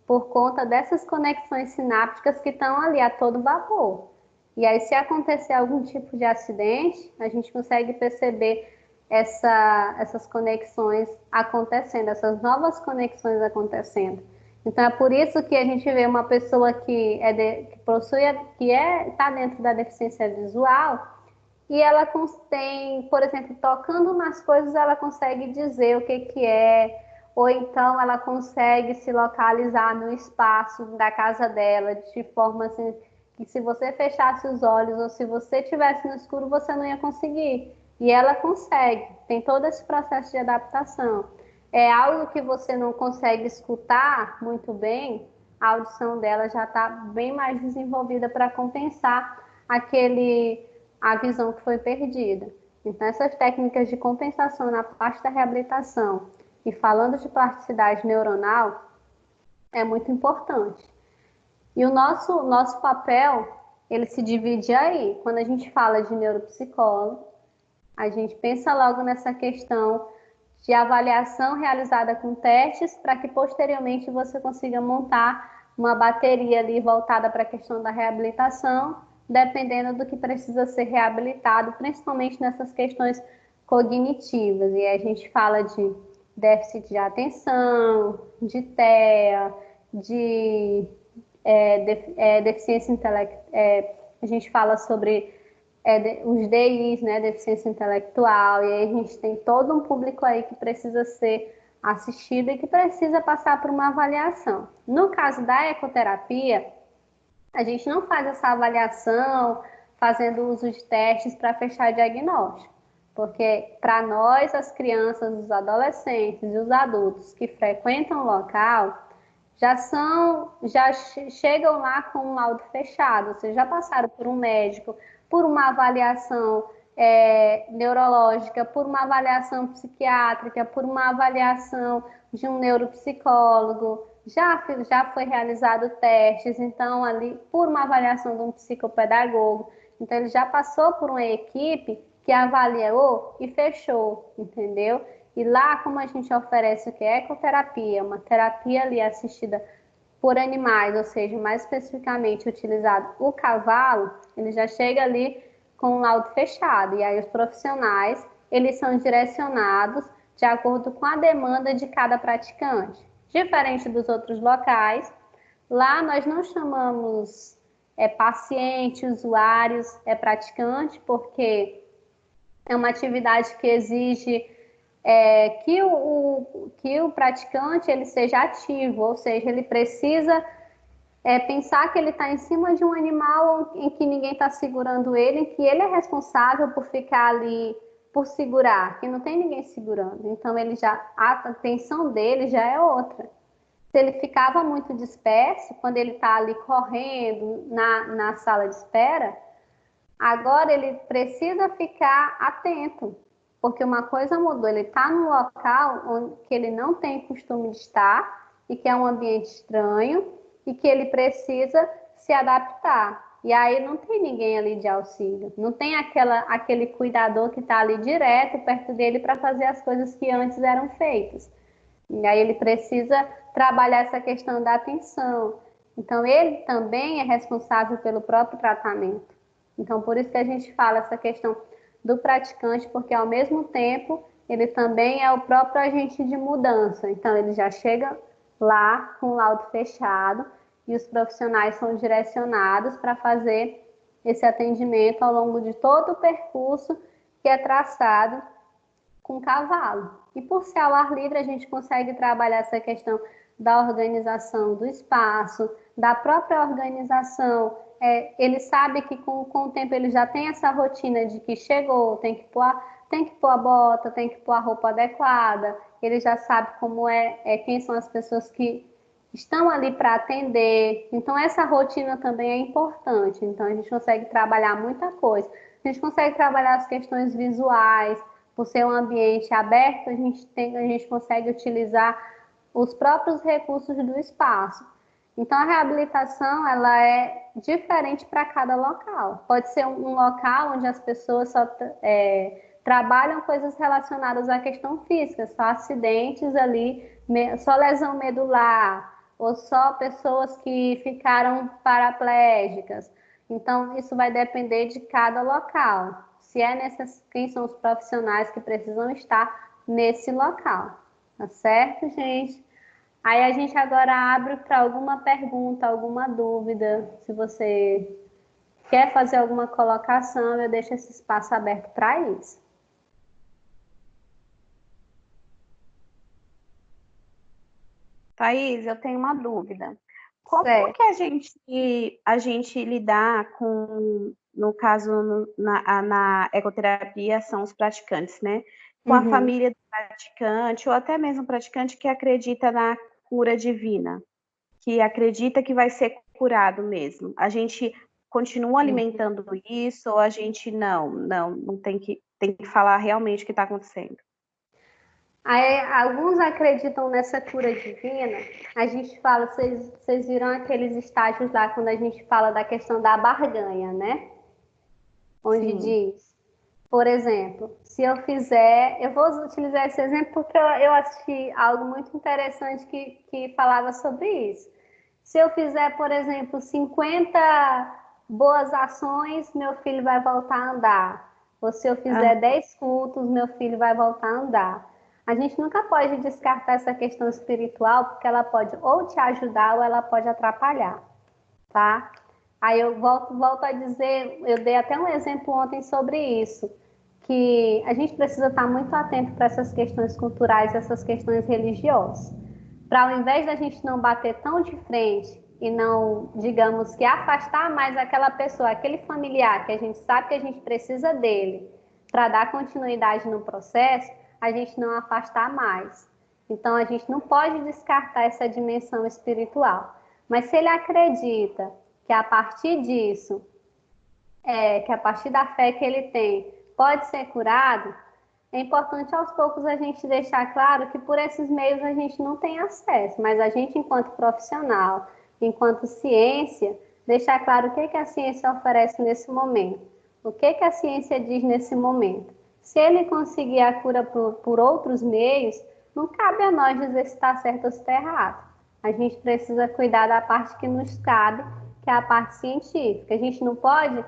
por conta dessas conexões sinápticas que estão ali a todo vapor. E aí, se acontecer algum tipo de acidente, a gente consegue perceber essas conexões acontecendo, essas novas conexões acontecendo. Então, é por isso que a gente vê uma pessoa que está dentro da deficiência visual e ela tem, por exemplo, tocando nas coisas, ela consegue dizer o que é, ou então ela consegue se localizar no espaço da casa dela, de forma assim, que se você fechasse os olhos ou se você estivesse no escuro, você não ia conseguir. E ela consegue, tem todo esse processo de adaptação. É algo que você não consegue escutar muito bem, a audição dela já está bem mais desenvolvida para compensar a visão que foi perdida. Então, essas técnicas de compensação na parte da reabilitação e falando de plasticidade neuronal é muito importante. E o nosso papel, ele se divide aí. Quando a gente fala de neuropsicólogo, a gente pensa logo nessa questão de avaliação realizada com testes para que posteriormente você consiga montar uma bateria ali voltada para a questão da reabilitação, dependendo do que precisa ser reabilitado, principalmente nessas questões cognitivas. E a gente fala de déficit de atenção, de TEA, de deficiência intelectual, a gente fala sobre os DIs, né, deficiência intelectual, e aí a gente tem todo um público aí que precisa ser assistido e que precisa passar por uma avaliação. No caso da ecoterapia, a gente não faz essa avaliação fazendo uso de testes para fechar diagnóstico, porque para nós, as crianças, os adolescentes e os adultos que frequentam o local já chegam lá com um laudo fechado, ou seja, já passaram por um médico, por uma avaliação neurológica, por uma avaliação psiquiátrica, por uma avaliação de um neuropsicólogo, já foi realizado testes, então ali por uma avaliação de um psicopedagogo, então ele já passou por uma equipe que avaliou e fechou, entendeu? E lá, como a gente oferece o que é ecoterapia, uma terapia ali assistida por animais, ou seja, mais especificamente utilizado o cavalo, ele já chega ali com um laudo fechado. E aí os profissionais, eles são direcionados de acordo com a demanda de cada praticante. Diferente dos outros locais, lá nós não chamamos paciente, usuários, praticante, porque é uma atividade que exige que o praticante ele seja ativo, ou seja, ele precisa pensar que ele está em cima de um animal em que ninguém está segurando ele, em que ele é responsável por ficar ali, por segurar, que não tem ninguém segurando. Então, a atenção dele já é outra. Se ele ficava muito disperso, quando ele está ali correndo na sala de espera, agora ele precisa ficar atento, porque uma coisa mudou, ele está num local que ele não tem costume de estar e que é um ambiente estranho e que ele precisa se adaptar. E aí não tem ninguém ali de auxílio, não tem aquele cuidador que está ali direto perto dele para fazer as coisas que antes eram feitas. E aí ele precisa trabalhar essa questão da atenção. Então ele também é responsável pelo próprio tratamento. Então por isso que a gente fala essa questão do praticante, porque ao mesmo tempo ele também é o próprio agente de mudança. Então ele já chega lá com o laudo fechado e os profissionais são direcionados para fazer esse atendimento ao longo de todo o percurso que é traçado com o cavalo. E por ser ao ar livre, a gente consegue trabalhar essa questão da organização do espaço, da própria organização. Ele sabe que com o tempo ele já tem essa rotina de que chegou, tem que pôr a bota, tem que pôr a roupa adequada, ele já sabe como quem são as pessoas que estão ali para atender. Então essa rotina também é importante. Então a gente consegue trabalhar muita coisa. A gente consegue trabalhar as questões visuais, por ser um ambiente aberto, a gente consegue utilizar os próprios recursos do espaço. Então, a reabilitação, ela é diferente para cada local. Pode ser um local onde as pessoas só trabalham coisas relacionadas à questão física, só acidentes ali, só lesão medular, ou só pessoas que ficaram paraplégicas. Então, isso vai depender de cada local. Se quem são os profissionais que precisam estar nesse local. Tá certo, gente? Aí a gente agora abre para alguma pergunta, alguma dúvida. Se você quer fazer alguma colocação, eu deixo esse espaço aberto para isso. Thaís, eu tenho uma dúvida. Como que a gente lidar com, no caso, na ecoterapia, são os praticantes, né? Com a família do praticante, ou até mesmo praticante que acredita na cura divina, que acredita que vai ser curado mesmo. A gente continua alimentando isso, ou a gente não tem que falar realmente o que está acontecendo? Aí, alguns acreditam nessa cura divina. A gente fala, vocês viram aqueles estágios lá quando a gente fala da questão da barganha, né? Onde diz, por exemplo, se eu fizer, eu vou utilizar esse exemplo porque eu assisti algo muito interessante que falava sobre isso. Se eu fizer, por exemplo, 50 boas ações, meu filho vai voltar a andar. Ou se eu fizer 10 cultos, meu filho vai voltar a andar. A gente nunca pode descartar essa questão espiritual, porque ela pode ou te ajudar ou ela pode atrapalhar, tá? Aí eu volto a dizer, eu dei até um exemplo ontem sobre isso, que a gente precisa estar muito atento para essas questões culturais, essas questões religiosas. Para ao invés da gente não bater tão de frente e não, digamos que afastar mais aquela pessoa, aquele familiar que a gente sabe que a gente precisa dele para dar continuidade no processo, a gente não afastar mais. Então a gente não pode descartar essa dimensão espiritual. Mas se ele acredita que a partir disso, que a partir da fé que ele tem, pode ser curado, é importante aos poucos a gente deixar claro que por esses meios a gente não tem acesso, mas a gente, enquanto profissional, enquanto ciência, deixar claro o que a ciência oferece nesse momento, o que a ciência diz nesse momento. Se ele conseguir a cura por outros meios, não cabe a nós dizer se está certo ou se está errado. A gente precisa cuidar da parte que nos cabe, que é a parte científica. A gente não pode,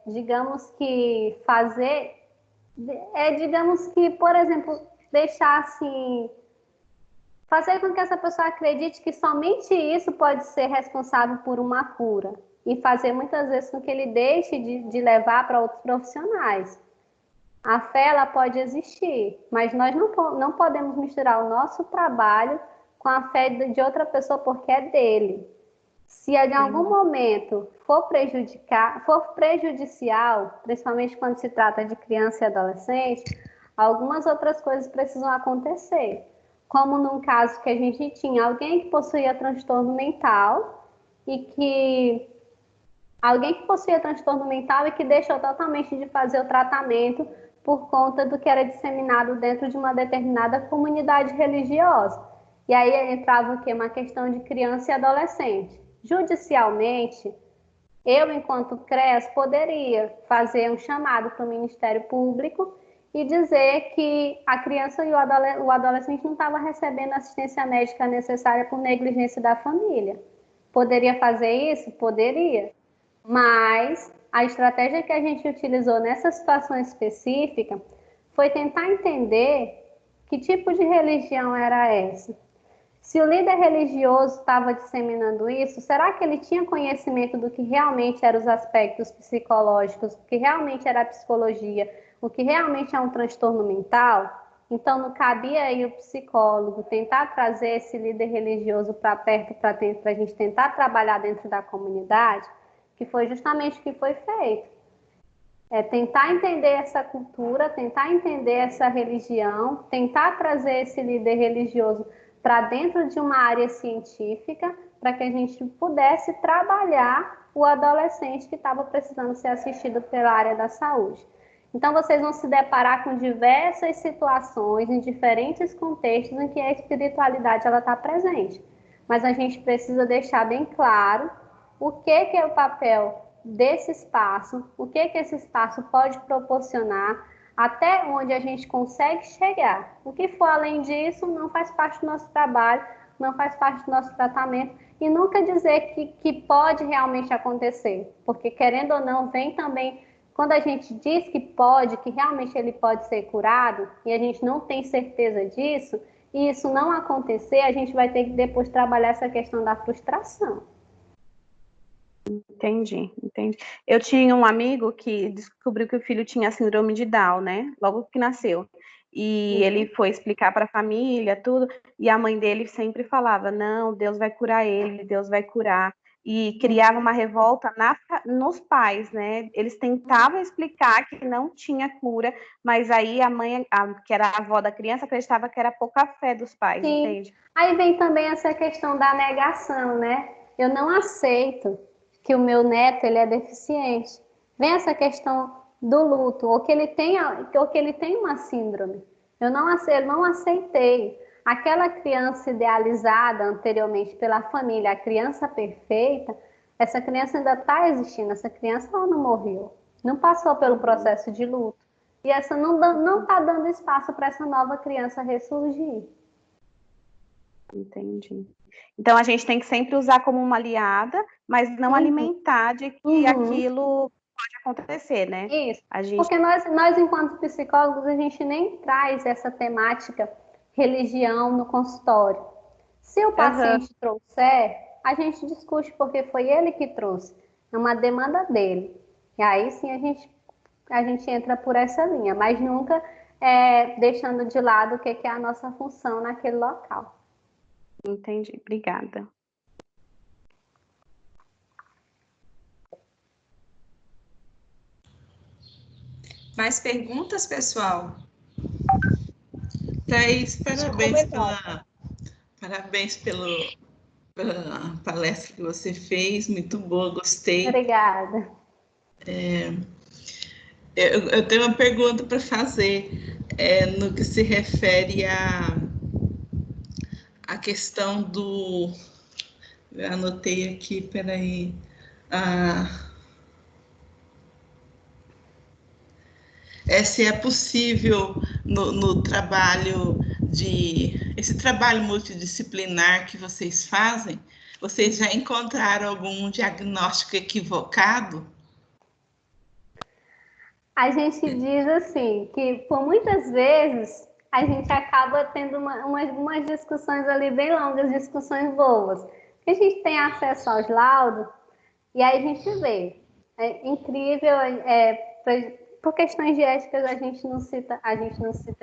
digamos que, digamos que, por exemplo, deixar assim, fazer com que essa pessoa acredite que somente isso pode ser responsável por uma cura e fazer muitas vezes com que ele deixe de levar para outros profissionais. A fé, ela pode existir, mas nós não podemos misturar o nosso trabalho com a fé de outra pessoa porque é dele. Se em algum momento for prejudicial, principalmente quando se trata de criança e adolescente, algumas outras coisas precisam acontecer. Como num caso que a gente tinha alguém que possuía transtorno mental e que deixou totalmente de fazer o tratamento por conta do que era disseminado dentro de uma determinada comunidade religiosa. E aí entrava o quê? Uma questão de criança e adolescente. Judicialmente, eu, enquanto CREAS, poderia fazer um chamado para o Ministério Público e dizer que a criança e o adolescente não estavam recebendo assistência médica necessária por negligência da família. Poderia fazer isso? Poderia. Mas a estratégia que a gente utilizou nessa situação específica foi tentar entender que tipo de religião era essa. Se o líder religioso estava disseminando isso, será que ele tinha conhecimento do que realmente eram os aspectos psicológicos, o que realmente era a psicologia, o que realmente é um transtorno mental? Então, não cabia aí o psicólogo tentar trazer esse líder religioso para perto para a gente tentar trabalhar dentro da comunidade, que foi justamente o que foi feito. É tentar entender essa cultura, tentar entender essa religião, tentar trazer esse líder religioso para dentro de uma área científica, para que a gente pudesse trabalhar o adolescente que estava precisando ser assistido pela área da saúde. Então, vocês vão se deparar com diversas situações, em diferentes contextos em que a espiritualidade está presente. Mas a gente precisa deixar bem claro o que é o papel desse espaço, o que esse espaço pode proporcionar, até onde a gente consegue chegar. O que for além disso não faz parte do nosso trabalho, não faz parte do nosso tratamento, e nunca dizer que pode realmente acontecer, porque querendo ou não, vem também, quando a gente diz que pode, que realmente ele pode ser curado, e a gente não tem certeza disso, e isso não acontecer, a gente vai ter que depois trabalhar essa questão da frustração. Entendi. Eu tinha um amigo que descobriu que o filho tinha síndrome de Down, né? Logo que nasceu. E ele foi explicar para a família, tudo, e a mãe dele sempre falava, não, Deus vai curar ele, Deus vai curar. E criava uma revolta nos pais, né? Eles tentavam explicar que não tinha cura, mas aí a mãe, que era a avó da criança, acreditava que era pouca fé dos pais, Sim. Entende? Aí vem também essa questão da negação, né? Eu não aceito que o meu neto ele é deficiente. Vem essa questão do luto, ou que ele tem uma síndrome. Eu não aceitei. Aquela criança idealizada anteriormente pela família, a criança perfeita, essa criança ainda está existindo, essa criança ela não morreu, não passou pelo processo de luto. E essa não está dando espaço para essa nova criança ressurgir. Entendi. Então a gente tem que sempre usar como uma aliada, mas não alimentar de que aquilo pode acontecer, né? Isso. Porque nós, enquanto psicólogos, a gente nem traz essa temática religião no consultório. Se o paciente trouxer, a gente discute porque foi ele que trouxe. É uma demanda dele. E aí sim a gente entra por essa linha, mas nunca deixando de lado o que é a nossa função naquele local. Entendi, obrigada. Mais perguntas, pessoal? Thaís, parabéns pela palestra que você fez, muito boa, gostei. Obrigada. Eu tenho uma pergunta para fazer no que se refere à questão do... Eu anotei aqui, peraí. Se é possível no trabalho esse trabalho multidisciplinar que vocês fazem, vocês já encontraram algum diagnóstico equivocado? A gente diz assim, que por muitas vezes a gente acaba tendo umas discussões ali bem longas, discussões boas. Porque a gente tem acesso aos laudos e aí a gente vê. É incrível, por questões de éticas a gente não cita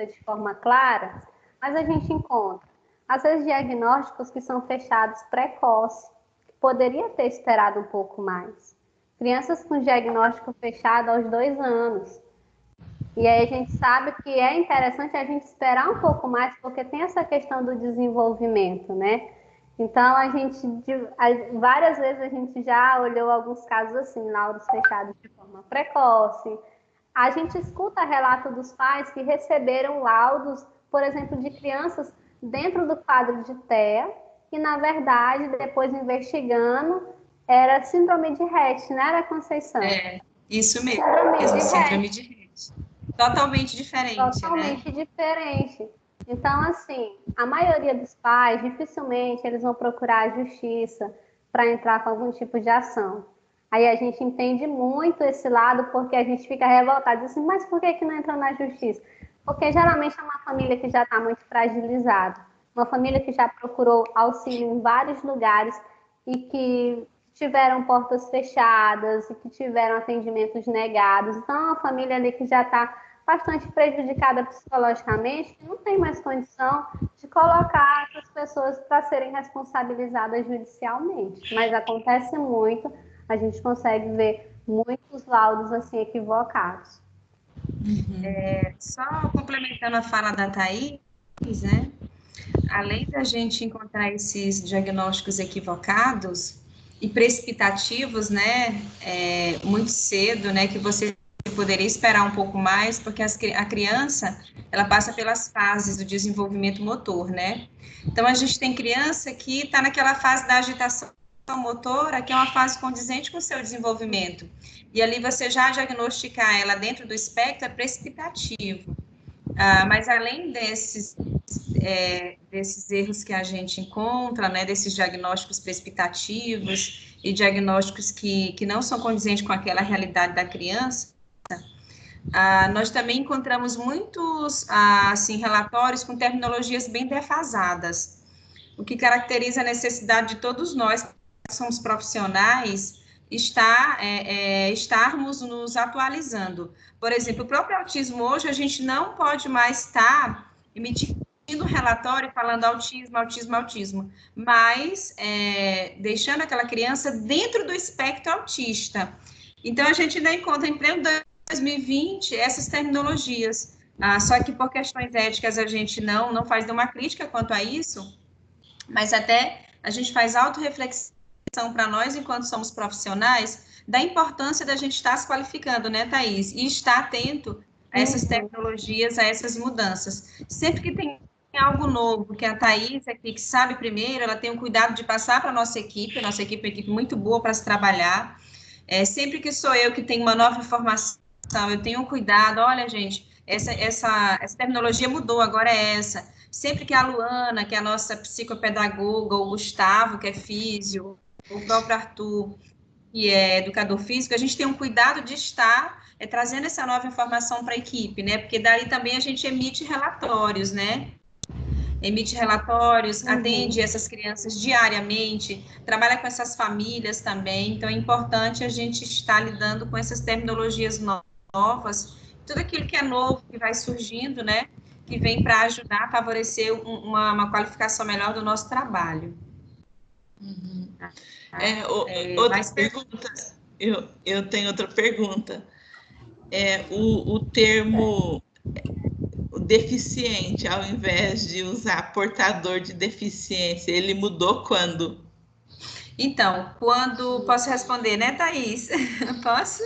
de forma clara, mas a gente encontra, às vezes, diagnósticos que são fechados precoce, que poderia ter esperado um pouco mais. Crianças com diagnóstico fechado aos 2 anos. E aí a gente sabe que é interessante a gente esperar um pouco mais, porque tem essa questão do desenvolvimento, né? Então, várias vezes a gente já olhou alguns casos assim, laudos fechados de forma precoce. A gente escuta relato dos pais que receberam laudos, por exemplo, de crianças dentro do quadro de TEA, e, na verdade, depois investigando, era síndrome de Rett, não era, Conceição? Isso mesmo, síndrome de Rett. Totalmente diferente, Totalmente diferente. Então, assim, a maioria dos pais, dificilmente, eles vão procurar a justiça para entrar com algum tipo de ação. Aí a gente entende muito esse lado, porque a gente fica revoltado, assim, mas por que não entrou na justiça? Porque geralmente é uma família que já está muito fragilizada, uma família que já procurou auxílio em vários lugares e que tiveram portas fechadas e que tiveram atendimentos negados. Então, é uma família ali que já está bastante prejudicada psicologicamente, que não tem mais condição de colocar essas pessoas para serem responsabilizadas judicialmente. Mas acontece muito, a gente consegue ver muitos laudos assim equivocados. Só complementando a fala da Thaís, né? Além da gente encontrar esses diagnósticos equivocados e precipitativos, né? Muito cedo, né? Que vocês poderia esperar um pouco mais, porque a criança, ela passa pelas fases do desenvolvimento motor, né? Então, a gente tem criança que está naquela fase da agitação motora, que é uma fase condizente com o seu desenvolvimento. E ali você já diagnosticar ela dentro do espectro é precipitativo. Mas além desses erros que a gente encontra, né, desses diagnósticos precipitativos e diagnósticos que não são condizentes com aquela realidade da criança, nós também encontramos muitos assim, relatórios com terminologias bem defasadas, o que caracteriza a necessidade de todos nós, que somos profissionais, estarmos nos atualizando. Por exemplo, o próprio autismo hoje, a gente não pode mais estar emitindo relatório falando autismo, autismo, autismo, mas deixando aquela criança dentro do espectro autista. Então, a gente ainda encontra em pleno 2020 essas terminologias, só que por questões éticas a gente não faz nenhuma crítica quanto a isso, mas até a gente faz autorreflexão para nós, enquanto somos profissionais, da importância da gente estar se qualificando, né, Thaís? E estar atento a essas tecnologias, a essas mudanças. Sempre que tem algo novo, que a Thaís aqui, que sabe primeiro, ela tem o cuidado de passar para a nossa equipe é uma equipe muito boa para se trabalhar. Sempre que sou eu que tenho uma nova informação, eu tenho um cuidado, olha, gente, essa terminologia mudou, agora é essa. Sempre que a Luana, que é a nossa psicopedagoga, o Gustavo, que é físio, o próprio Arthur, que é educador físico, a gente tem um cuidado de estar trazendo essa nova informação para a equipe, né? Porque daí também a gente emite relatórios, né? Emite relatórios, atende essas crianças diariamente, trabalha com essas famílias também, então é importante a gente estar lidando com essas terminologias novas, tudo aquilo que é novo, que vai surgindo, né? Que vem para ajudar a favorecer uma qualificação melhor do nosso trabalho. Outra pergunta. Eu tenho outra pergunta. O termo deficiente, ao invés de usar portador de deficiência, ele mudou quando? Então, quando... Posso responder, né, Thaís? Posso?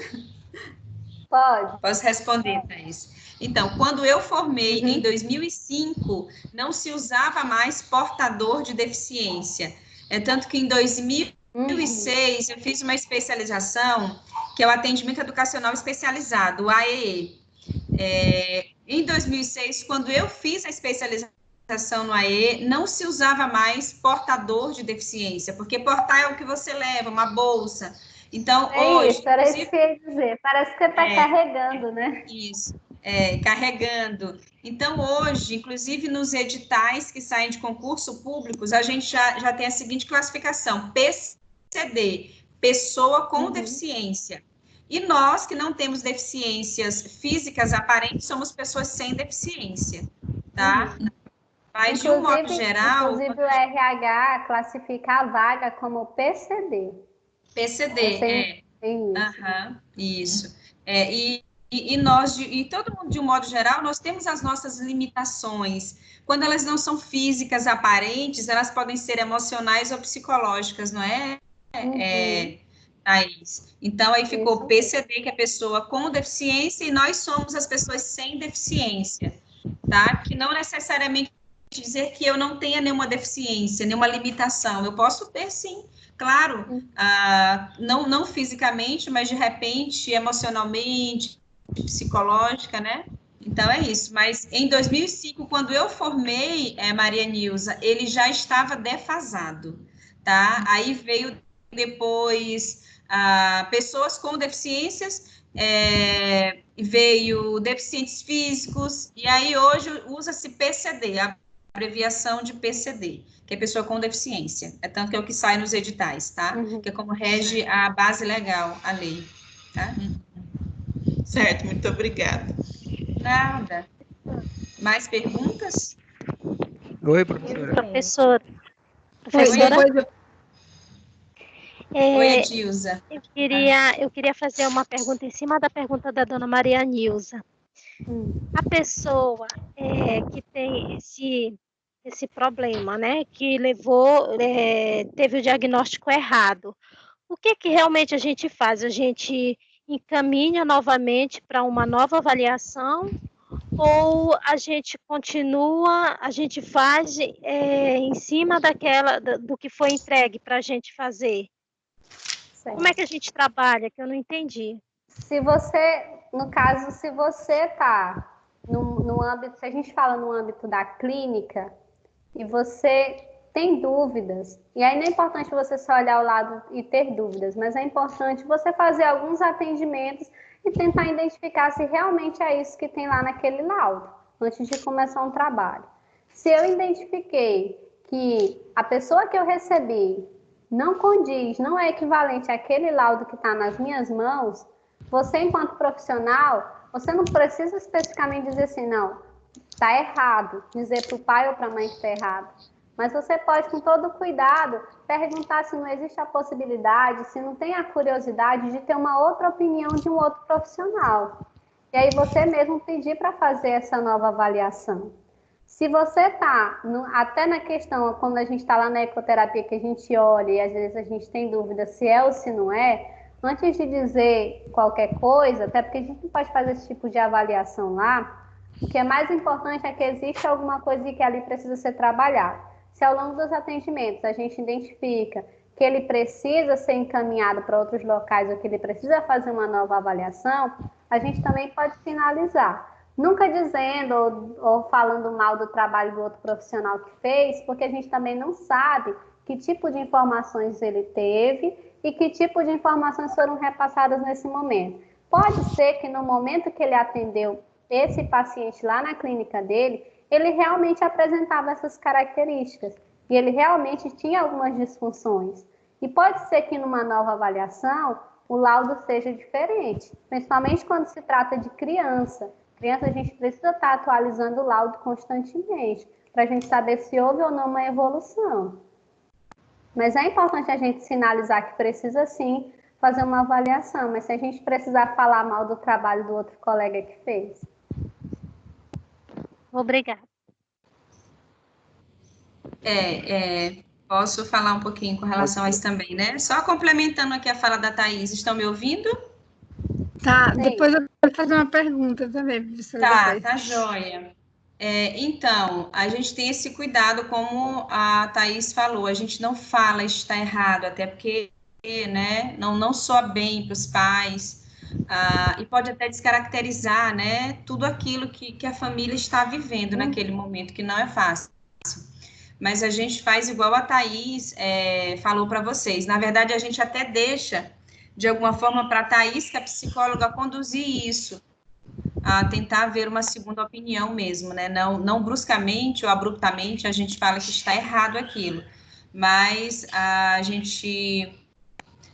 Pode. Posso responder, Thaís. Então, quando eu formei em 2005, não se usava mais portador de deficiência. Tanto que em 2006 eu fiz uma especialização, que é o atendimento educacional especializado, o AEE. Em 2006, quando eu fiz a especialização no AE, não se usava mais portador de deficiência, porque portar é o que você leva, uma bolsa. Então, hoje... Isso, era isso que eu ia dizer. Parece que você está carregando, né? Isso, carregando. Então, hoje, inclusive nos editais que saem de concurso públicos, a gente já tem a seguinte classificação: PCD, pessoa com deficiência. E nós, que não temos deficiências físicas aparentes, somos pessoas sem deficiência, tá? Mas, de um modo geral... Inclusive, o RH classifica a vaga como PCD. PCD, isso. E nós, e todo mundo, de um modo geral, nós temos as nossas limitações. Quando elas não são físicas aparentes, elas podem ser emocionais ou psicológicas, não é, Thaís? Então, aí ficou PCD, que é a pessoa com deficiência, e nós somos as pessoas sem deficiência, tá? Que não necessariamente dizer que eu não tenha nenhuma deficiência, nenhuma limitação. Eu posso ter, sim, claro, não fisicamente, mas de repente, emocionalmente, psicológica, né? Então, é isso. Mas em 2005, quando eu formei Maria Nilza, ele já estava defasado, tá? Aí veio depois pessoas com deficiências, veio deficientes físicos, e aí hoje usa-se PCD, a abreviação de PCD, que é pessoa com deficiência. É tanto que é o que sai nos editais, tá? Que é como rege a base legal, a lei, tá? Certo, muito obrigada. Nada. Mais perguntas? Oi, professora. Professora. Oi, Edilza. Eu queria fazer uma pergunta em cima da pergunta da dona Maria Nilza. A pessoa que tem esse problema, né, que teve o diagnóstico errado, o que realmente a gente faz? A gente encaminha novamente para uma nova avaliação, ou a gente continua, a gente faz em cima do que foi entregue para a gente fazer? Certo. Como é que a gente trabalha? Que eu não entendi. Se você, no caso, se você está no âmbito, se a gente fala no âmbito da clínica, e você tem dúvidas, e aí não é importante você só olhar ao lado e ter dúvidas, mas é importante você fazer alguns atendimentos e tentar identificar se realmente é isso que tem lá naquele laudo, antes de começar um trabalho. Se eu identifiquei que a pessoa que eu recebi não condiz, não é equivalente àquele laudo que está nas minhas mãos, você, enquanto profissional, você não precisa especificamente dizer assim, não, está errado, dizer para o pai ou para a mãe que está errado. Mas você pode, com todo cuidado, perguntar se não existe a possibilidade, se não tem a curiosidade de ter uma outra opinião de um outro profissional. E aí você mesmo pedir para fazer essa nova avaliação. Se você está, até na questão, quando a gente está lá na ecoterapia, que a gente olha e às vezes a gente tem dúvida se é ou se não é, antes de dizer qualquer coisa, até porque a gente não pode fazer esse tipo de avaliação lá, o que é mais importante é que existe alguma coisa que ali precisa ser trabalhada. Se ao longo dos atendimentos a gente identifica que ele precisa ser encaminhado para outros locais ou que ele precisa fazer uma nova avaliação, a gente também pode finalizar. Nunca dizendo ou falando mal do trabalho do outro profissional que fez, porque a gente também não sabe que tipo de informações ele teve e que tipo de informações foram repassadas nesse momento. Pode ser que no momento que ele atendeu esse paciente lá na clínica dele, ele realmente apresentava essas características e ele realmente tinha algumas disfunções. E pode ser que numa nova avaliação o laudo seja diferente, principalmente quando se trata de criança. Criança, a gente precisa estar atualizando o laudo constantemente, para a gente saber se houve ou não uma evolução. Mas é importante a gente sinalizar que precisa sim fazer uma avaliação, mas se a gente precisar falar mal do trabalho do outro colega que fez. Obrigada. Posso falar um pouquinho com relação a isso também, né? Só complementando aqui a fala da Thaís, estão me ouvindo? Tá, Sim. depois eu quero fazer uma pergunta também, professora. Tá joia. Então, a gente tem esse cuidado, como a Thaís falou, a gente não fala está errado, até porque, né, não soa bem para os pais, e pode até descaracterizar, né, tudo aquilo que a família está vivendo naquele momento, que não é fácil. Mas a gente faz igual a Thaís falou para vocês. Na verdade, a gente até deixa, de alguma forma, para a Thaís, que é a psicóloga, conduzir isso, a tentar ver uma segunda opinião mesmo, né? Não bruscamente ou abruptamente a gente fala que está errado aquilo, mas a gente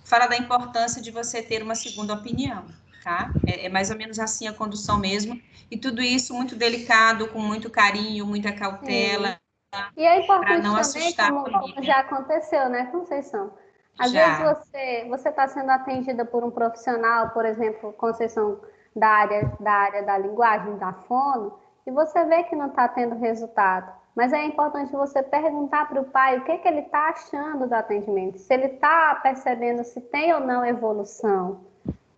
fala da importância de você ter uma segunda opinião, tá? É mais ou menos assim a condução mesmo, e tudo isso muito delicado, com muito carinho, muita cautela. E é importante não também, assustar como já aconteceu, né, Conceição? Às Já. vezes você está sendo atendida por um profissional, por exemplo, Conceição, da área da linguagem, da fono, e você vê que não está tendo resultado. Mas é importante você perguntar para o pai o que ele está achando do atendimento, se ele está percebendo se tem ou não evolução.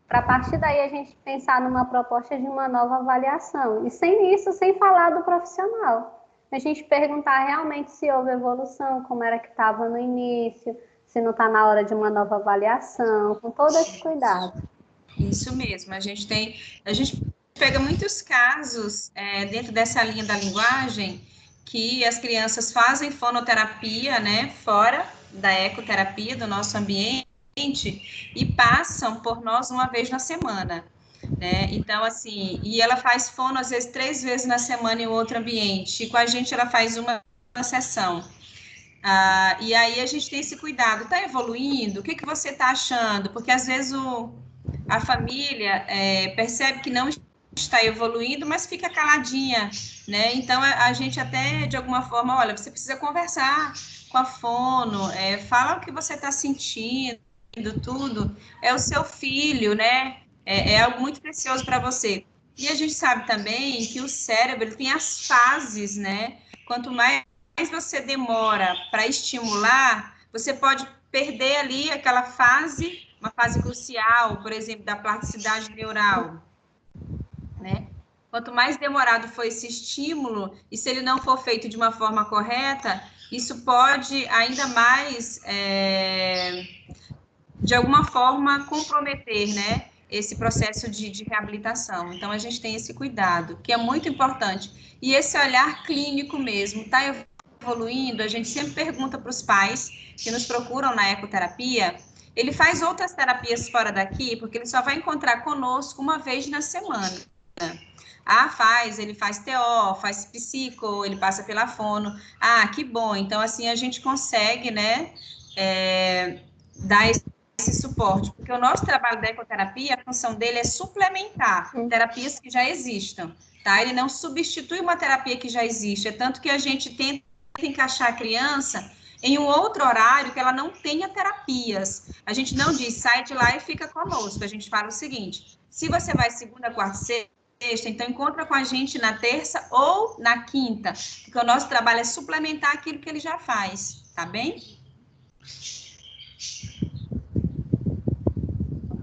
Para a partir daí a gente pensar numa proposta de uma nova avaliação. E sem isso, sem falar do profissional. A gente perguntar realmente se houve evolução, como era que estava no início, se não está na hora de uma nova avaliação, com todo esse cuidado. Isso mesmo, a gente pega muitos casos dentro dessa linha da linguagem que as crianças fazem fonoterapia, né, fora da ecoterapia, do nosso ambiente, e passam por nós uma vez na semana, né? Então, assim, e ela faz fono, às vezes, 3 vezes na semana em outro ambiente, e com a gente ela faz uma sessão. E aí a gente tem esse cuidado, tá evoluindo? O que você tá achando? Porque, às vezes, a família percebe que não está evoluindo, mas fica caladinha, né? Então, a gente até, de alguma forma, olha, você precisa conversar com a fono, fala o que você está sentindo, tudo, é o seu filho, né? É algo muito precioso para você. E a gente sabe também que o cérebro ele tem as fases, né? Quanto mais você demora para estimular, você pode perder ali aquela fase uma fase crucial, por exemplo, da plasticidade neural, né? Quanto mais demorado for esse estímulo, e se ele não for feito de uma forma correta, isso pode ainda mais, de alguma forma, comprometer, né, esse processo de reabilitação. Então, a gente tem esse cuidado, que é muito importante. E esse olhar clínico mesmo, está evoluindo, a gente sempre pergunta para os pais que nos procuram na ecoterapia, ele faz outras terapias fora daqui, porque ele só vai encontrar conosco uma vez na semana. Ele faz TO, faz psico, ele passa pela fono. Que bom. Então, assim, a gente consegue, né, dar esse suporte, porque o nosso trabalho da ecoterapia, a função dele é suplementar terapias que já existam, tá? Ele não substitui uma terapia que já existe, é tanto que a gente tenta encaixar a criança em um outro horário que ela não tenha terapias. A gente não diz, sai de lá e fica conosco, a gente fala o seguinte, se você vai segunda, quarta, sexta, então encontra com a gente na terça ou na quinta, porque o nosso trabalho é suplementar aquilo que ele já faz, tá bem?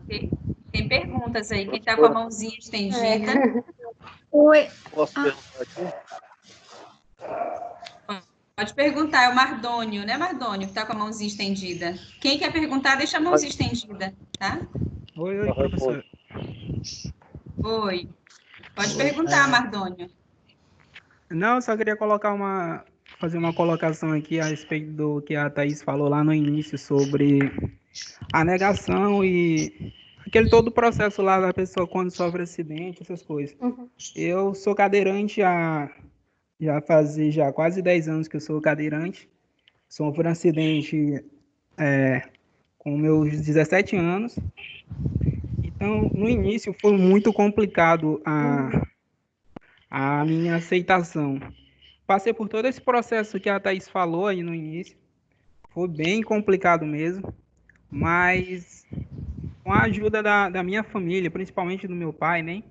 Okay. Tem perguntas aí, quem está com a mãozinha estendida. Oi. Posso perguntar aqui? Pode perguntar, é o Mardônio, né, Mardônio, que está com a mãozinha estendida. Quem quer perguntar, deixa a mãozinha estendida, tá? Oi, professor. Oi. Pode perguntar, Mardônio. Não, só queria fazer uma colocação aqui a respeito do que a Thaís falou lá no início sobre a negação e aquele todo o processo lá da pessoa quando sofre acidente, essas coisas. Eu sou cadeirante já faz quase 10 anos que eu sou cadeirante. Sofri um acidente com meus 17 anos. Então, no início foi muito complicado a minha aceitação. Passei por todo esse processo que a Thaís falou aí no início. Foi bem complicado mesmo, mas com a ajuda da minha família, principalmente do meu pai, né,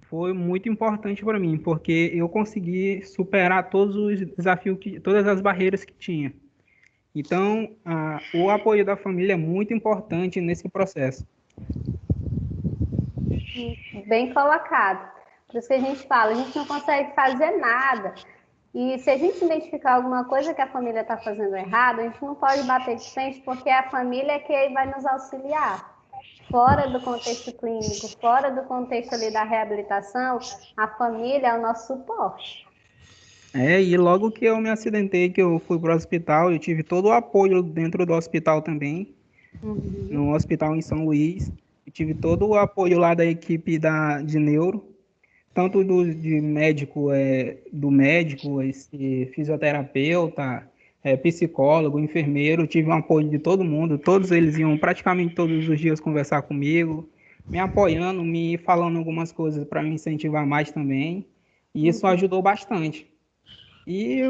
foi muito importante para mim, porque eu consegui superar todos os desafios, todas as barreiras que tinha. Então, o apoio da família é muito importante nesse processo. Bem colocado. Por isso que a gente fala, a gente não consegue fazer nada. E se a gente identificar alguma coisa que a família está fazendo errado, a gente não pode bater de frente, porque a família é que vai nos auxiliar. Fora do contexto clínico, fora do contexto ali da reabilitação, a família é o nosso suporte. E logo que eu me acidentei, que eu fui para o hospital, eu tive todo o apoio dentro do hospital também, no hospital em São Luís. Eu tive todo o apoio lá da equipe de neuro, tanto do médico, esse fisioterapeuta, psicólogo, enfermeiro. Tive um apoio de todo mundo, todos eles iam praticamente todos os dias conversar comigo, me apoiando, me falando algumas coisas para me incentivar mais também, e isso ajudou bastante. E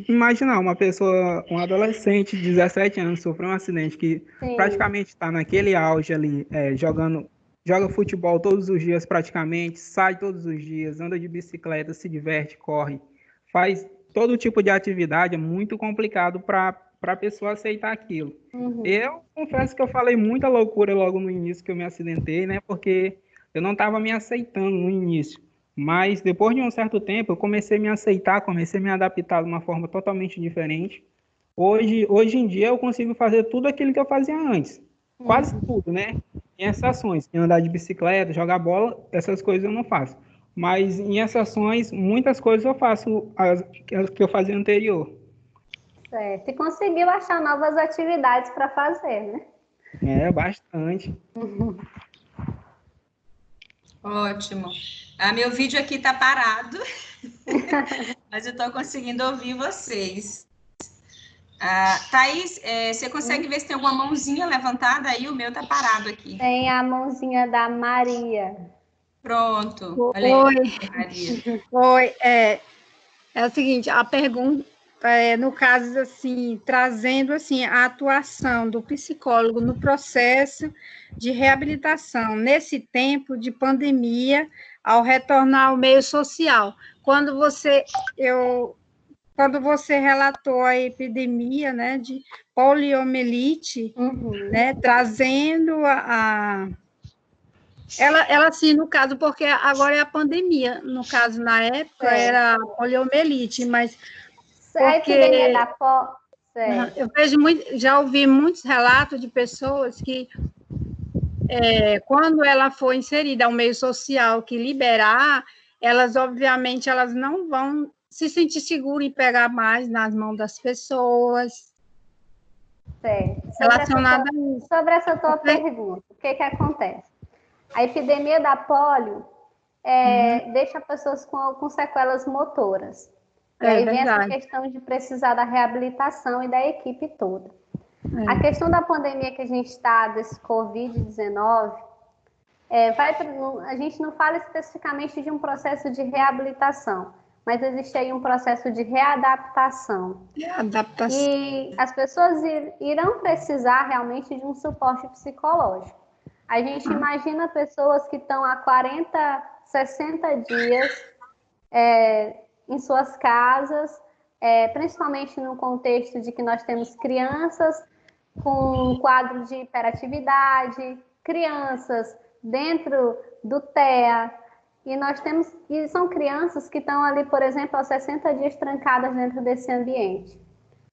imaginar um adolescente de 17 anos sofreu um acidente que praticamente está naquele auge ali, joga futebol todos os dias praticamente, sai todos os dias, anda de bicicleta, se diverte, corre, faz todo tipo de atividade. É muito complicado para a pessoa aceitar aquilo. Eu confesso que eu falei muita loucura logo no início que eu me acidentei, né? Porque eu não estava me aceitando no início. Mas depois de um certo tempo eu comecei a me aceitar, comecei a me adaptar de uma forma totalmente diferente. Hoje em dia eu consigo fazer tudo aquilo que eu fazia antes. Quase tudo, né? Em exceções, em andar de bicicleta, jogar bola, essas coisas eu não faço. Mas em exceções, muitas coisas eu faço as que eu fazia anterior. Certo. E conseguiu achar novas atividades para fazer, né? Bastante. Ótimo. Meu vídeo aqui está parado, mas eu estou conseguindo ouvir vocês. Thaís, você consegue ver se tem alguma mãozinha levantada aí? O meu está parado aqui. Tem a mãozinha da Maria. Pronto. Oi. Maria. Oi. É o seguinte, a pergunta, no caso, assim, trazendo assim, a atuação do psicólogo no processo de reabilitação, nesse tempo de pandemia, ao retornar ao meio social. Quando quando você relatou a epidemia, né, de poliomielite, né, trazendo ela assim, no caso, porque agora é a pandemia, no caso, na época era a poliomielite, mas A epidemia da eu vejo já ouvi muitos relatos de pessoas que quando ela for inserida ao meio social que liberar, elas, obviamente, elas não vão se sentir seguras em pegar mais nas mãos das pessoas. Relacionada a isso. Sobre essa tua pergunta, o que acontece? A epidemia da polio deixa pessoas com sequelas motoras. E aí vem essa questão de precisar da reabilitação e da equipe toda. A questão da pandemia que a gente está, desse Covid-19, a gente não fala especificamente de um processo de reabilitação, mas existe aí um processo de readaptação. E as pessoas irão precisar realmente de um suporte psicológico. A gente imagina pessoas que estão há 40, 60 dias em suas casas, principalmente no contexto de que nós temos crianças com um quadro de hiperatividade, crianças dentro do TEA, e são crianças que estão ali, por exemplo, há 60 dias trancadas dentro desse ambiente.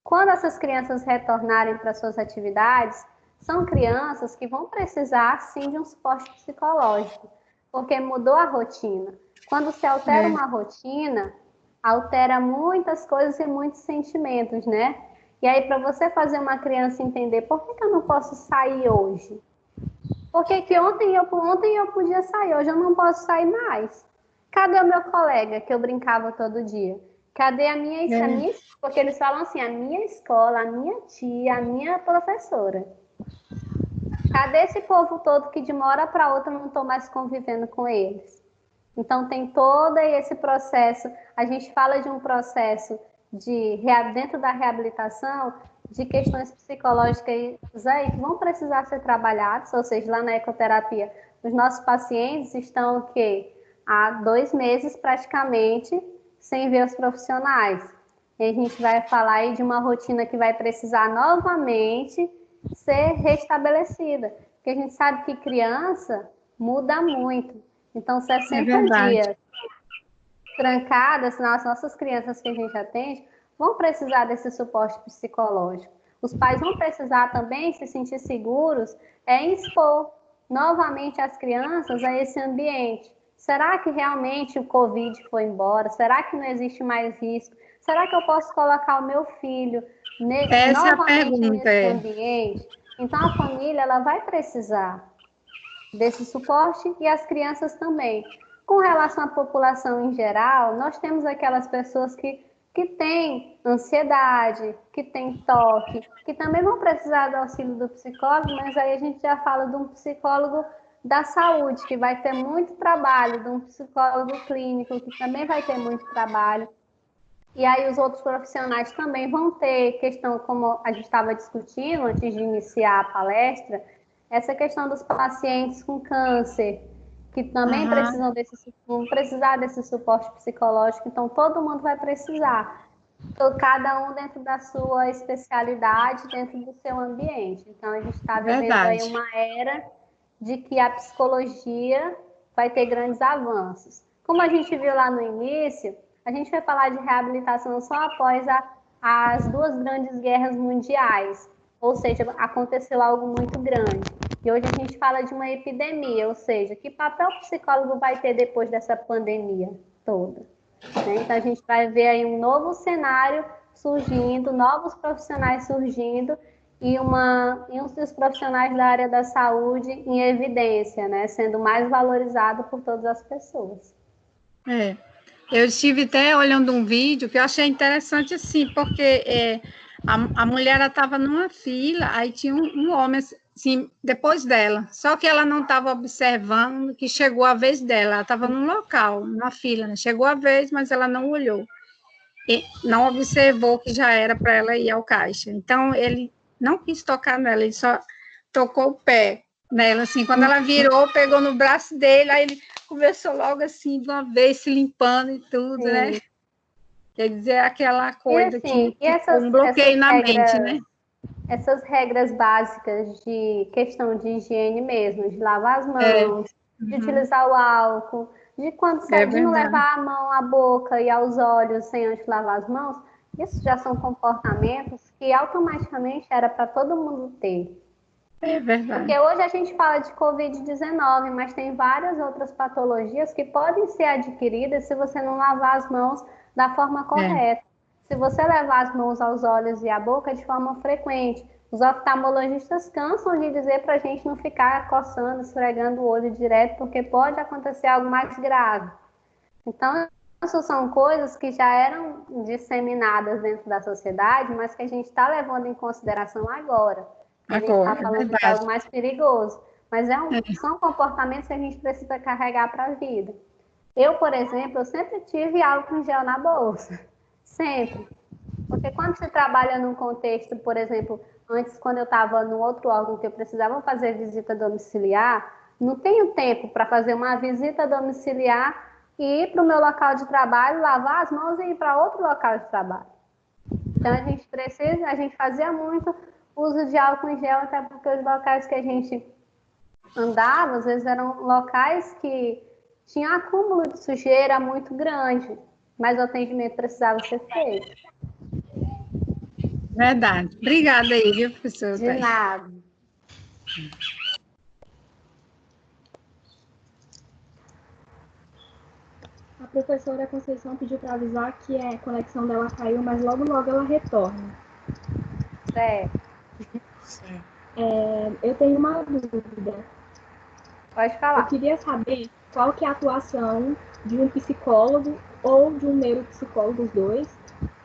Quando essas crianças retornarem para suas atividades, são crianças que vão precisar, sim, de um suporte psicológico, porque mudou a rotina. Quando se altera uma rotina, altera muitas coisas e muitos sentimentos, né? E aí, para você fazer uma criança entender por que eu não posso sair hoje? Porque que ontem eu podia sair, hoje eu não posso sair mais. Cadê o meu colega que eu brincava todo dia? Cadê a minha escola? Porque eles falam assim, a minha escola, a minha tia, a minha professora. Cadê esse povo todo que de uma hora para outra eu não estou mais convivendo com eles? Então, tem todo esse processo. A gente fala de um processo dentro da reabilitação, de questões psicológicas aí que vão precisar ser trabalhadas, ou seja, lá na ecoterapia, os nossos pacientes estão o quê? Há 2 meses praticamente sem ver os profissionais. E a gente vai falar aí de uma rotina que vai precisar novamente ser restabelecida, porque a gente sabe que criança muda muito. Então, 60 dias trancadas, as nossas crianças que a gente atende vão precisar desse suporte psicológico. Os pais vão precisar também se sentir seguros em expor novamente as crianças a esse ambiente. Será que realmente o Covid foi embora? Será que não existe mais risco? Será que eu posso colocar o meu filho novamente nesse ambiente? Então, a família ela vai precisar desse suporte e as crianças também. Com relação à população em geral, nós temos aquelas pessoas que têm ansiedade, que têm toque, que também vão precisar do auxílio do psicólogo, mas aí a gente já fala de um psicólogo da saúde, que vai ter muito trabalho, de um psicólogo clínico, que também vai ter muito trabalho. E aí os outros profissionais também vão ter questão, como a gente estava discutindo antes de iniciar a palestra, essa questão dos pacientes com câncer, que também vão precisar desse suporte psicológico. Então, todo mundo vai precisar. Então, cada um dentro da sua especialidade, dentro do seu ambiente. Então, a gente está vivendo aí uma era de que a psicologia vai ter grandes avanços. Como a gente viu lá no início, a gente vai falar de reabilitação só após as 2 grandes guerras mundiais. Ou seja, aconteceu algo muito grande. E hoje a gente fala de uma epidemia, ou seja, que papel o psicólogo vai ter depois dessa pandemia toda? Né? Então, a gente vai ver aí um novo cenário surgindo, novos profissionais surgindo e uns dos profissionais da área da saúde em evidência, né? Sendo mais valorizado por todas as pessoas. Eu estive até olhando um vídeo que eu achei interessante, assim, porque a mulher estava numa fila, aí tinha um homem assim, depois dela, só que ela não estava observando que chegou a vez dela, ela estava num local, numa fila, né? Chegou a vez, mas ela não olhou, e não observou que já era para ela ir ao caixa. Então, ele não quis tocar nela, ele só tocou o pé nela, assim, quando ela virou, pegou no braço dele, aí ele começou logo assim, de uma vez, se limpando e tudo, né? Quer dizer, aquela E coisa assim, que ficou um bloqueio na mente, né? Essas regras básicas de questão de higiene mesmo, de lavar as É. mãos, de Uhum. utilizar o álcool, de não levar a mão à boca e aos olhos sem antes lavar as mãos, isso já são comportamentos que automaticamente era para todo mundo ter. É verdade. Porque hoje a gente fala de Covid-19, mas tem várias outras patologias que podem ser adquiridas se você não lavar as mãos da forma correta. Se você levar as mãos aos olhos e à boca de forma frequente. Os oftalmologistas cansam de dizer para a gente não ficar coçando, esfregando o olho direto, porque pode acontecer algo mais grave. Então, essas são coisas que já eram disseminadas dentro da sociedade, mas que a gente está levando em consideração agora. A gente está falando de algo mais perigoso. Mas são comportamentos que a gente precisa carregar para a vida. Eu, por exemplo, eu sempre tive álcool em gel na bolsa. Sempre. Porque quando você trabalha num contexto, por exemplo, antes, quando eu estava num outro órgão que eu precisava fazer visita domiciliar, não tenho tempo para fazer uma visita domiciliar e ir para o meu local de trabalho, lavar as mãos e ir para outro local de trabalho. Então, a gente fazia muito uso de álcool em gel, até porque os locais que a gente andava, às vezes eram locais que tinham acúmulo de sujeira muito grande, mas o atendimento precisava ser feito. Verdade. Obrigada aí, viu, professora? De nada. A professora Conceição pediu para avisar que a conexão dela caiu, mas logo ela retorna. Certo. Eu tenho uma dúvida. Pode falar. Eu queria saber qual que é a atuação de um psicólogo ou de um neuropsicólogo, os dois,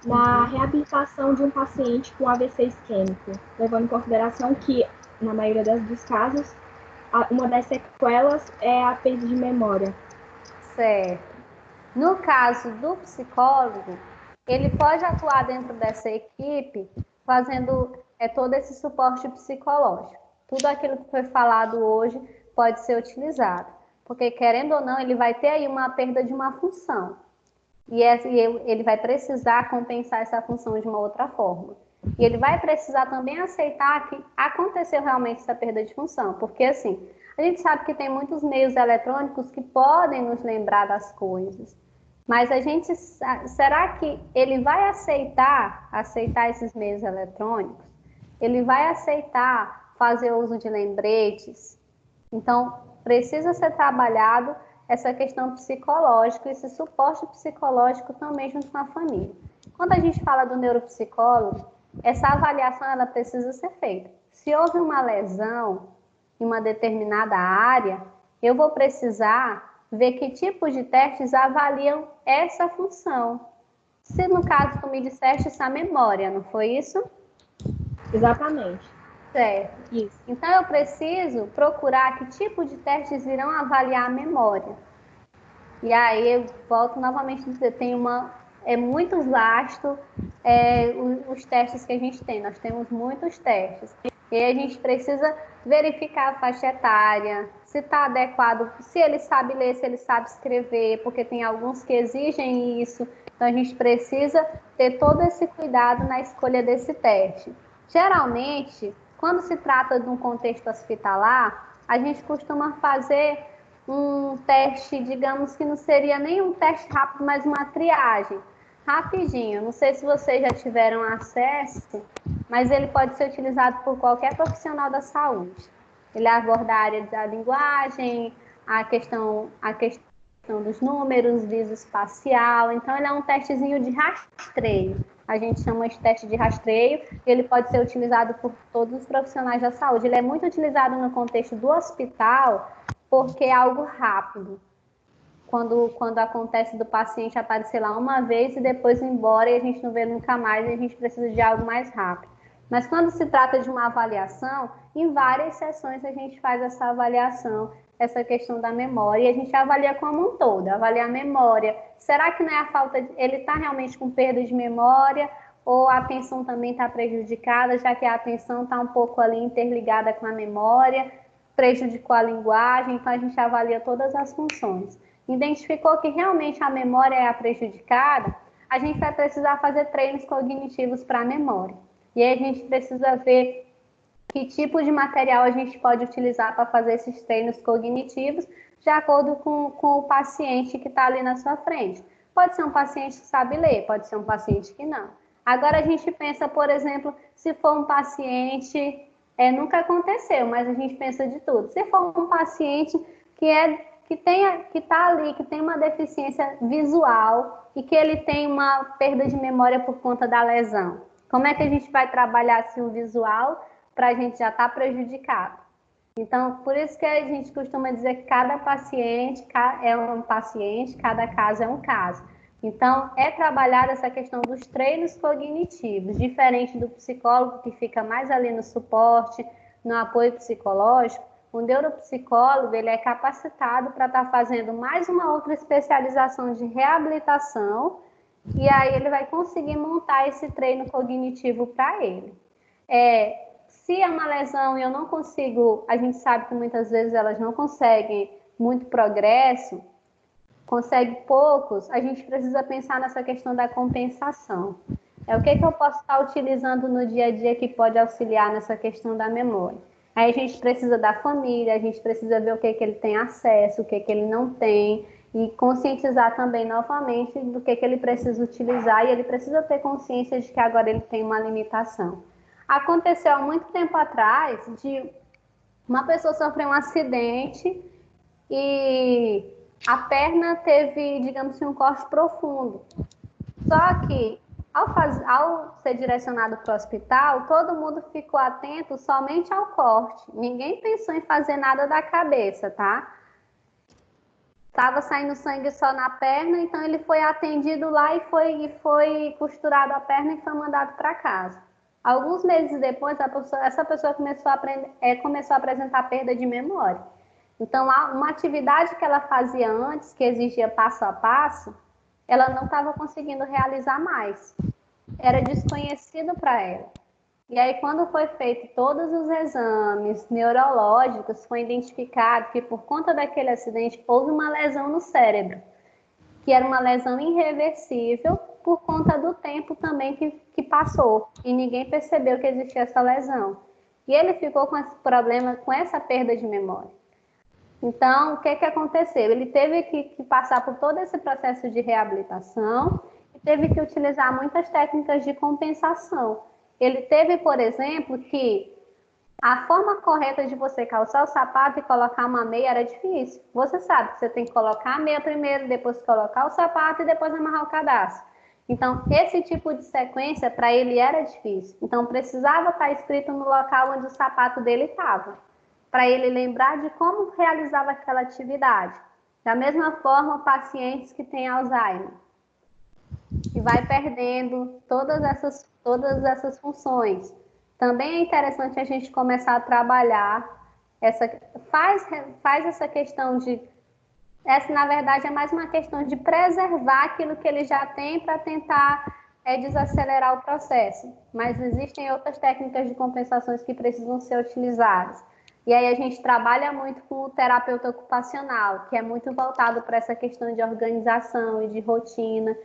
na reabilitação de um paciente com AVC isquêmico, levando em consideração que, na maioria dos casos, uma das sequelas é a perda de memória. Certo. No caso do psicólogo, ele pode atuar dentro dessa equipe fazendo todo esse suporte psicológico. Tudo aquilo que foi falado hoje pode ser utilizado, porque querendo ou não, ele vai ter aí uma perda de uma função. E ele vai precisar compensar essa função de uma outra forma. E ele vai precisar também aceitar que aconteceu realmente essa perda de função, porque assim, a gente sabe que tem muitos meios eletrônicos que podem nos lembrar das coisas, mas será que ele vai aceitar esses meios eletrônicos? Ele vai aceitar fazer uso de lembretes? Então, precisa ser trabalhado essa questão psicológica, esse suporte psicológico também junto com a família. Quando a gente fala do neuropsicólogo, essa avaliação ela precisa ser feita. Se houve uma lesão em uma determinada área, eu vou precisar ver que tipos de testes avaliam essa função. Se no caso tu me disseste essa memória, não foi isso? Exatamente. Certo. Isso. Então, eu preciso procurar que tipo de testes irão avaliar a memória. E aí, eu volto novamente a dizer, é muito vasto os testes que a gente tem. Nós temos muitos testes. E aí, a gente precisa verificar a faixa etária, se está adequado, se ele sabe ler, se ele sabe escrever, porque tem alguns que exigem isso. Então, a gente precisa ter todo esse cuidado na escolha desse teste. Geralmente, quando se trata de um contexto hospitalar, a gente costuma fazer um teste, digamos que não seria nem um teste rápido, mas uma triagem. Rapidinho, não sei se vocês já tiveram acesso, mas ele pode ser utilizado por qualquer profissional da saúde. Ele aborda a área da linguagem, a questão dos números, visoespacial. Então, ele é um testezinho de rastreio. A gente chama de teste de rastreio, e ele pode ser utilizado por todos os profissionais da saúde. Ele é muito utilizado no contexto do hospital, porque é algo rápido. Quando acontece do paciente aparecer lá uma vez e depois ir embora e a gente não vê nunca mais, e a gente precisa de algo mais rápido. Mas quando se trata de uma avaliação, em várias sessões a gente faz essa avaliação, essa questão da memória, e a gente avalia como um todo, avalia a memória. Será que não é a falta ele está realmente com perda de memória, ou a atenção também está prejudicada, já que a atenção está um pouco ali interligada com a memória, prejudicou a linguagem, então a gente avalia todas as funções. Identificou que realmente a memória é a prejudicada, a gente vai precisar fazer treinos cognitivos para a memória. E aí a gente precisa ver que tipo de material a gente pode utilizar para fazer esses treinos cognitivos de acordo com o paciente que está ali na sua frente. Pode ser um paciente que sabe ler, pode ser um paciente que não. Agora a gente pensa, por exemplo, se for um paciente, nunca aconteceu, mas a gente pensa de tudo. Se for um paciente que está ali, que tem uma deficiência visual e que ele tem uma perda de memória por conta da lesão, como é que a gente vai trabalhar assim o visual para a gente já estar prejudicado? Então, por isso que a gente costuma dizer que cada paciente é um paciente, cada caso é um caso. Então, é trabalhar essa questão dos treinos cognitivos, diferente do psicólogo que fica mais ali no suporte, no apoio psicológico. O neuropsicólogo, ele é capacitado para estar fazendo mais uma outra especialização de reabilitação, e aí ele vai conseguir montar esse treino cognitivo para ele. Se é uma lesão e eu não consigo, a gente sabe que muitas vezes elas não conseguem muito progresso, consegue poucos, a gente precisa pensar nessa questão da compensação. O que eu posso estar utilizando no dia a dia que pode auxiliar nessa questão da memória? Aí a gente precisa da família, a gente precisa ver o que ele tem acesso, o que ele não tem, e conscientizar também novamente do que ele precisa utilizar, e ele precisa ter consciência de que agora ele tem uma limitação. Aconteceu há muito tempo atrás de uma pessoa sofrer um acidente e a perna teve, digamos assim, um corte profundo. Só que, ao ser direcionado para o hospital, todo mundo ficou atento somente ao corte. Ninguém pensou em fazer nada da cabeça, tá? Estava saindo sangue só na perna, então ele foi atendido lá e foi costurado a perna e foi mandado para casa. Alguns meses depois, essa pessoa começou a apresentar perda de memória. Então, uma atividade que ela fazia antes, que exigia passo a passo, ela não estava conseguindo realizar mais. Era desconhecido para ela. E aí, quando foi feito todos os exames neurológicos, foi identificado que por conta daquele acidente houve uma lesão no cérebro, que era uma lesão irreversível por conta do tempo também que passou. E ninguém percebeu que existia essa lesão. E ele ficou com esse problema, com essa perda de memória. Então, o que aconteceu? Ele teve que passar por todo esse processo de reabilitação e teve que utilizar muitas técnicas de compensação. Ele teve, por exemplo, que a forma correta de você calçar o sapato e colocar uma meia era difícil. Você sabe que você tem que colocar a meia primeiro, depois colocar o sapato e depois amarrar o cadastro. Então, esse tipo de sequência, para ele, era difícil. Então, precisava estar escrito no local onde o sapato dele estava, para ele lembrar de como realizava aquela atividade. Da mesma forma, pacientes que têm Alzheimer, que vai perdendo todas essas funções. Também é interessante a gente começar a trabalhar faz essa questão de... Essa, na verdade, é mais uma questão de preservar aquilo que ele já tem para tentar desacelerar o processo. Mas existem outras técnicas de compensações que precisam ser utilizadas. E aí a gente trabalha muito com o terapeuta ocupacional, que é muito voltado para essa questão de organização e de rotina.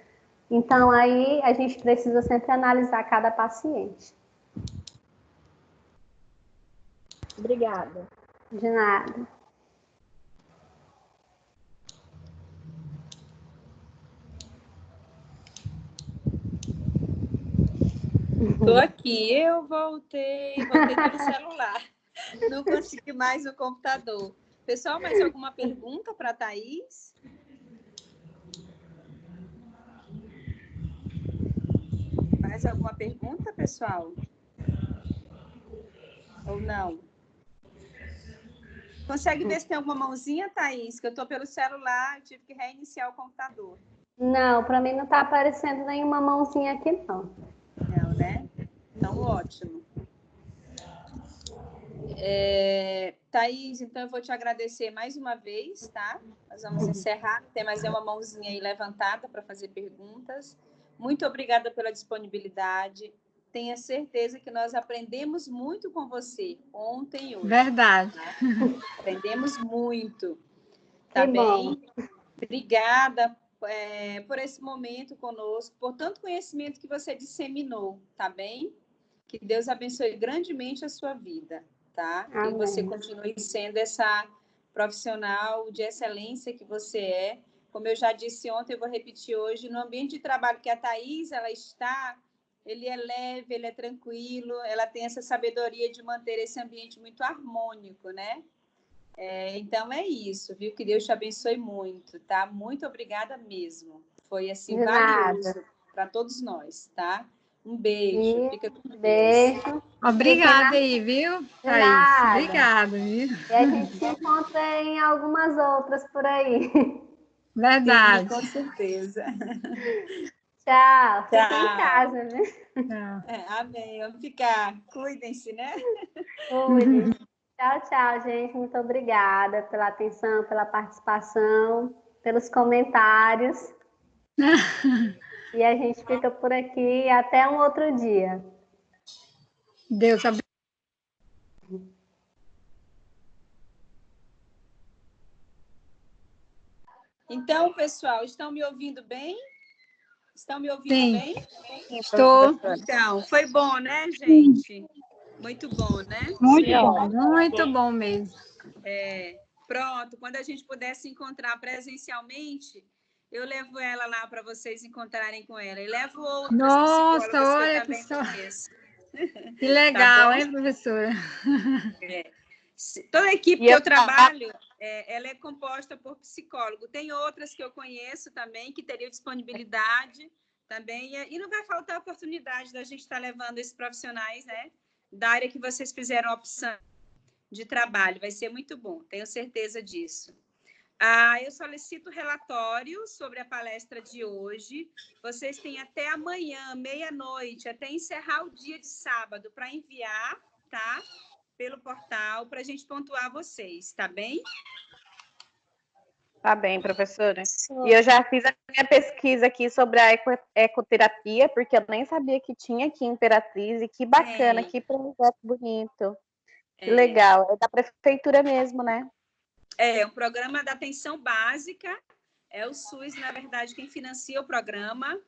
Então, aí a gente precisa sempre analisar cada paciente. Obrigada. De nada. Estou aqui, eu voltei pelo celular. Não consegui mais o computador. Pessoal, mais alguma pergunta para a Thaís? Mais alguma pergunta, pessoal? Ou não? Consegue ver se tem alguma mãozinha, Thaís? Que eu estou pelo celular, eu tive que reiniciar o computador. Não, para mim não está aparecendo nenhuma mãozinha aqui, não. Não, né? Então, ótimo. Thaís, então eu vou te agradecer mais uma vez, tá? Nós vamos encerrar. Tem mais uma mãozinha aí levantada para fazer perguntas. Muito obrigada pela disponibilidade. Tenha certeza que nós aprendemos muito com você ontem e hoje. Verdade. Tá? Aprendemos muito. Tá Que bem? bom. Obrigada por esse momento conosco, por tanto conhecimento que você disseminou, tá bem? Que Deus abençoe grandemente a sua vida, tá? Amém. Que você continue sendo essa profissional de excelência que você é. Como eu já disse ontem, eu vou repetir hoje, no ambiente de trabalho que a Thaís ela está, ele é leve, ele é tranquilo, ela tem essa sabedoria de manter esse ambiente muito harmônico, né? Então é isso, viu? Que Deus te abençoe muito, tá? Muito obrigada mesmo. Foi assim De valioso para todos nós, tá? Um beijo, E fica com Deus. beijo. Obrigada aí, viu, De Thaís? nada. Obrigada, viu? E a gente se encontra em algumas outras por aí. Sim, Verdade. com certeza. Tchau. Fica em Tchau. casa, né? Tchau. Amém. Vamos ficar. Cuidem-se, né? Cuide. Tchau, tchau, gente. Muito obrigada pela atenção, pela participação, pelos comentários. E a gente fica por aqui até um outro dia. Deus abençoe. Então, pessoal, estão me ouvindo bem? Estão me ouvindo Sim. bem? Estou. Então, foi bom, né, gente? Muito bom, né? Muito bom mesmo. Pronto, quando a gente puder se encontrar presencialmente, eu levo ela lá para vocês encontrarem com ela. E levo outras Nossa, psicólogas olha, que eu também pessoal. conheço. Que legal, Tá bom? hein, professora? Toda a equipe que eu trabalho, ela é composta por psicólogo. Tem outras que eu conheço também, que teriam disponibilidade também. E não vai faltar oportunidade da gente estar levando esses profissionais, né, da área que vocês fizeram a opção de trabalho. Vai ser muito bom, tenho certeza disso. Eu solicito relatório sobre a palestra de hoje. Vocês têm até amanhã, meia-noite, até encerrar o dia de sábado, para enviar, tá? Pelo portal, para a gente pontuar vocês, tá bem? Tá bem, professora. E eu já fiz a minha pesquisa aqui sobre a ecoterapia, porque eu nem sabia que tinha aqui em Imperatriz, e que bacana, que projeto bonito. Que legal, é da prefeitura mesmo, né? É um programa da atenção básica, é o SUS, na verdade, quem financia o programa.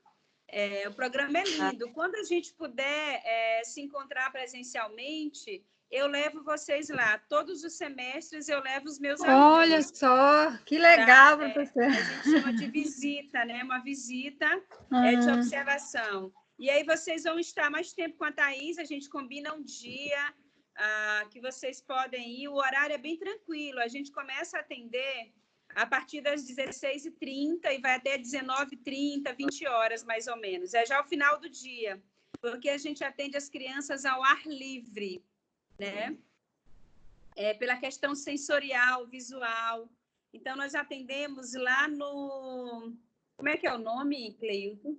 O programa é lindo. Quando a gente puder se encontrar presencialmente, eu levo vocês lá. Todos os semestres eu levo os meus alunos. Olha só, que legal, professora. A gente chama de visita, né? Uma visita de observação. E aí vocês vão estar mais tempo com a Thaís, a gente combina um dia que vocês podem ir. O horário é bem tranquilo, a gente começa a atender a partir das 16h30 e vai até 19h30, 20 horas mais ou menos. É já o final do dia, porque a gente atende as crianças ao ar livre, né? Pela questão sensorial, visual. Então, nós atendemos lá no... Como é que é o nome, Cleilton?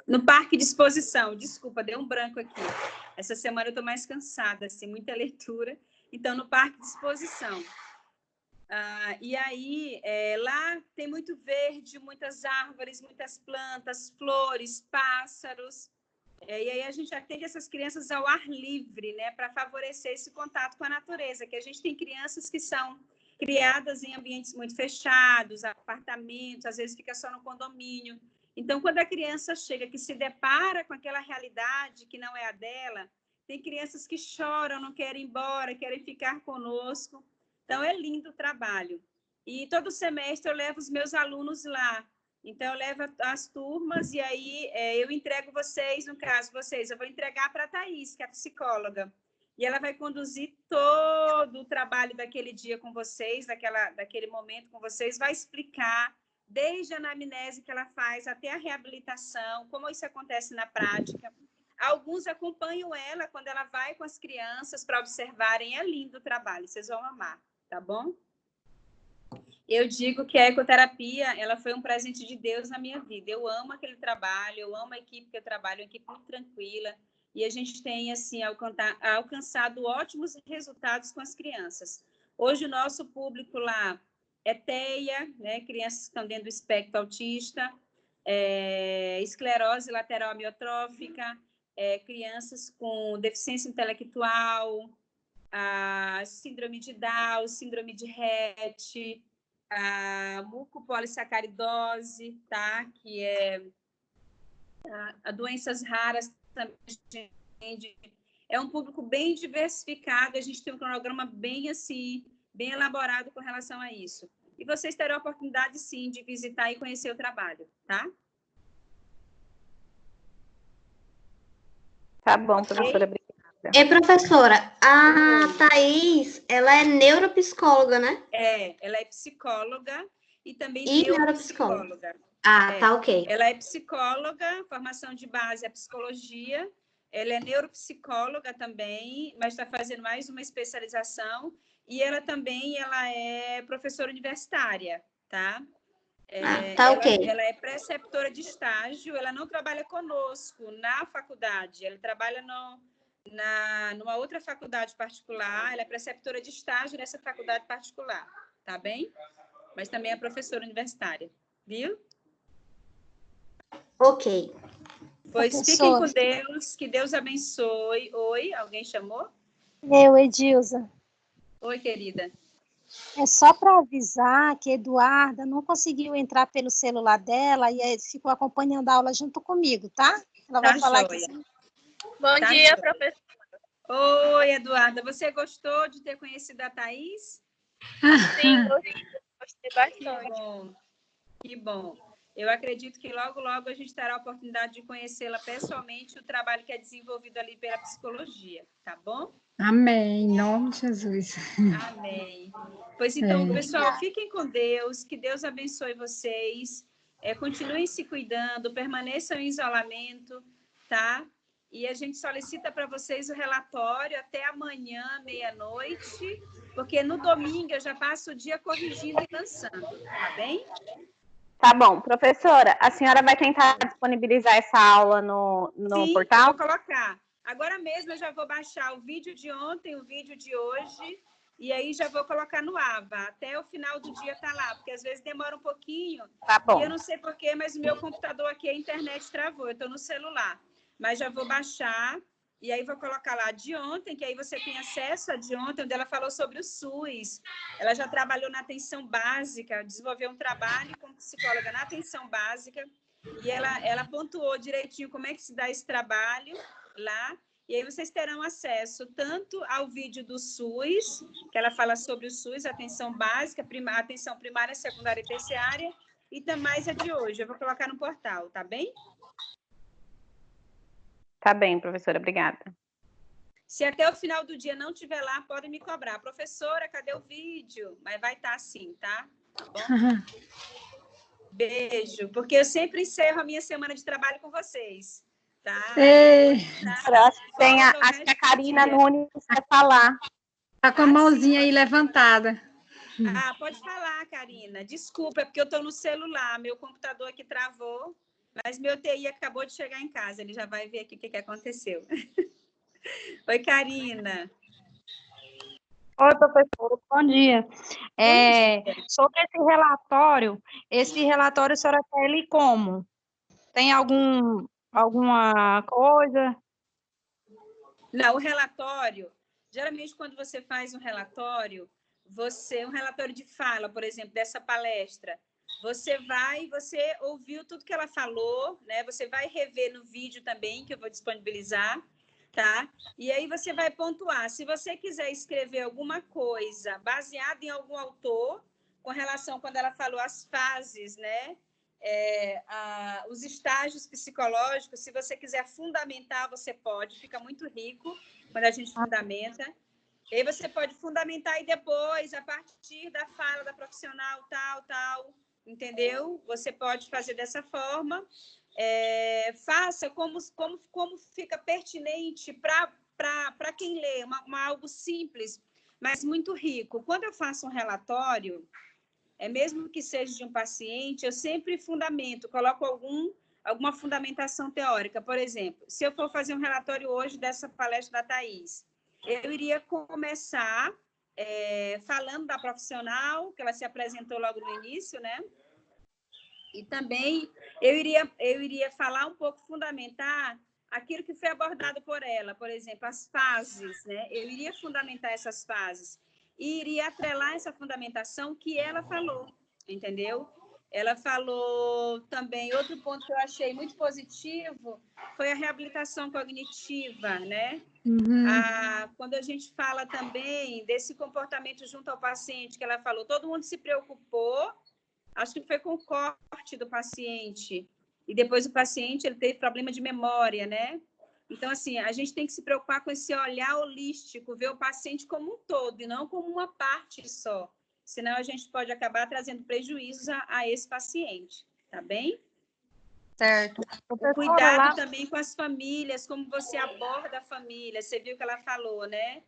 No Parque de Exposição. Desculpa, deu um branco aqui. Essa semana eu estou mais cansada, assim, muita leitura. Então, no Parque de Exposição. E aí, lá tem muito verde, muitas árvores, muitas plantas, flores, pássaros. E aí a gente atende essas crianças ao ar livre, né, para favorecer esse contato com a natureza, que a gente tem crianças que são criadas em ambientes muito fechados, apartamentos, às vezes fica só no condomínio. Então, quando a criança chega, que se depara com aquela realidade que não é a dela, tem crianças que choram, não querem ir embora, querem ficar conosco. Então, é lindo o trabalho. E todo semestre eu levo os meus alunos lá. Então, eu levo as turmas e aí eu entrego vocês, no caso, eu vou entregar para a Thaís, que é a psicóloga. E ela vai conduzir todo o trabalho daquele dia com vocês, daquele momento com vocês, vai explicar desde a anamnese que ela faz até a reabilitação, como isso acontece na prática. Alguns acompanham ela quando ela vai com as crianças para observarem. É lindo o trabalho, vocês vão amar, tá bom? Eu digo que a ecoterapia, ela foi um presente de Deus na minha vida. Eu amo aquele trabalho, eu amo a equipe que eu trabalho, uma equipe muito tranquila. E a gente tem, assim, alcançado ótimos resultados com as crianças. Hoje, o nosso público lá é TEA, né? Crianças que estão dentro do espectro autista, esclerose lateral amiotrófica, crianças com deficiência intelectual, a síndrome de Down, síndrome de Rett, a mucopolissacaridose, tá? Que é a doenças raras também. É um público bem diversificado, a gente tem um cronograma bem assim, bem elaborado com relação a isso. E vocês terão a oportunidade, sim, de visitar e conhecer o trabalho, tá? Tá bom, professora, obrigada. E professora, a Thaís, ela é neuropsicóloga, né? Ela é psicóloga e também neuropsicóloga. Tá ok. Ela é psicóloga, formação de base é psicologia, ela é neuropsicóloga também, mas está fazendo mais uma especialização, e ela também é professora universitária, tá? Ok. Ela é preceptora de estágio, ela não trabalha conosco na faculdade, ela trabalha numa outra faculdade particular, ela é preceptora de estágio nessa faculdade particular, tá bem? Mas também é professora universitária, viu? Ok. Pois fiquem com Deus, que Deus abençoe. Oi, alguém chamou? Eu, Edilza. Oi, querida. É só para avisar que a Eduarda não conseguiu entrar pelo celular dela e ficou acompanhando a aula junto comigo, tá? Ela vai falar aqui. Bom dia, professora. Oi, Eduarda. Você gostou de ter conhecido a Thaís? Sim, gostei bastante. Que bom. Eu acredito que logo, logo a gente terá a oportunidade de conhecê-la pessoalmente, o trabalho que é desenvolvido ali pela psicologia, tá bom? Amém, em nome de Jesus. Amém. Pois então, pessoal, fiquem com Deus, que Deus abençoe vocês, continuem se cuidando, permaneçam em isolamento, tá? E a gente solicita para vocês o relatório até amanhã, meia-noite, porque no domingo eu já passo o dia corrigindo e lançando, tá bem? Tá bom. Professora, a senhora vai tentar disponibilizar essa aula no portal? Sim, vou colocar. Agora mesmo eu já vou baixar o vídeo de ontem, o vídeo de hoje, e aí já vou colocar no AVA. Até o final do dia tá lá, porque às vezes demora um pouquinho. Tá bom. E eu não sei porquê, mas o meu computador aqui, a internet travou. Eu estou no celular. Mas já vou baixar, e aí vou colocar lá de ontem, que aí você tem acesso a de ontem, onde ela falou sobre o SUS. Ela já trabalhou na atenção básica, desenvolveu um trabalho como psicóloga na atenção básica, e ela pontuou direitinho como é que se dá esse trabalho lá, e aí vocês terão acesso tanto ao vídeo do SUS, que ela fala sobre o SUS, atenção básica, atenção primária, secundária e terciária, e também a de hoje. Eu vou colocar no portal, tá bem? Tá bem, professora, obrigada. Se até o final do dia não estiver lá, podem me cobrar. Professora, cadê o vídeo? Mas vai estar assim, tá? Tá bom? Beijo, porque eu sempre encerro a minha semana de trabalho com vocês, tá? Acho que a Karina Nunes vai falar. Tá com a mãozinha aí levantada. Pode falar, Karina. Desculpa, é porque eu estou no celular, meu computador aqui travou. Mas meu TI acabou de chegar em casa, ele já vai ver aqui o que aconteceu. Oi, Karina. Oi, professora, bom dia. Sobre esse relatório a senhora quer ele como? Tem alguma coisa? Não, o relatório, geralmente quando você faz um relatório de fala, por exemplo, dessa palestra, você ouviu tudo que ela falou, né? Você vai rever no vídeo também, que eu vou disponibilizar, tá? E aí você vai pontuar. Se você quiser escrever alguma coisa baseada em algum autor, com relação quando ela falou as fases, né? Os estágios psicológicos, se você quiser fundamentar, você pode, fica muito rico quando a gente fundamenta. E aí você pode fundamentar e depois, a partir da fala da profissional, tal, entendeu? Você pode fazer dessa forma. Faça como fica pertinente para quem lê, algo simples, mas muito rico. Quando eu faço um relatório, mesmo que seja de um paciente, eu sempre fundamento, coloco alguma fundamentação teórica. Por exemplo, se eu for fazer um relatório hoje dessa palestra da Thaís, eu iria começar falando da profissional, que ela se apresentou logo no início, né? E também eu iria falar um pouco, fundamentar aquilo que foi abordado por ela, por exemplo, as fases, né? Eu iria fundamentar essas fases e iria atrelar essa fundamentação que ela falou. entendeu? Ela falou também, outro ponto que eu achei muito positivo foi a reabilitação cognitiva, né? Quando a gente fala também desse comportamento junto ao paciente, que ela falou, todo mundo se preocupou, acho que foi com o corte do paciente, e depois o paciente ele teve problema de memória, né? Então, assim, a gente tem que se preocupar com esse olhar holístico, ver o paciente como um todo, e não como uma parte só. Senão a gente pode acabar trazendo prejuízos a esse paciente, tá bem? Certo. O cuidado também com as famílias, como você aborda a família, você viu que ela falou, né?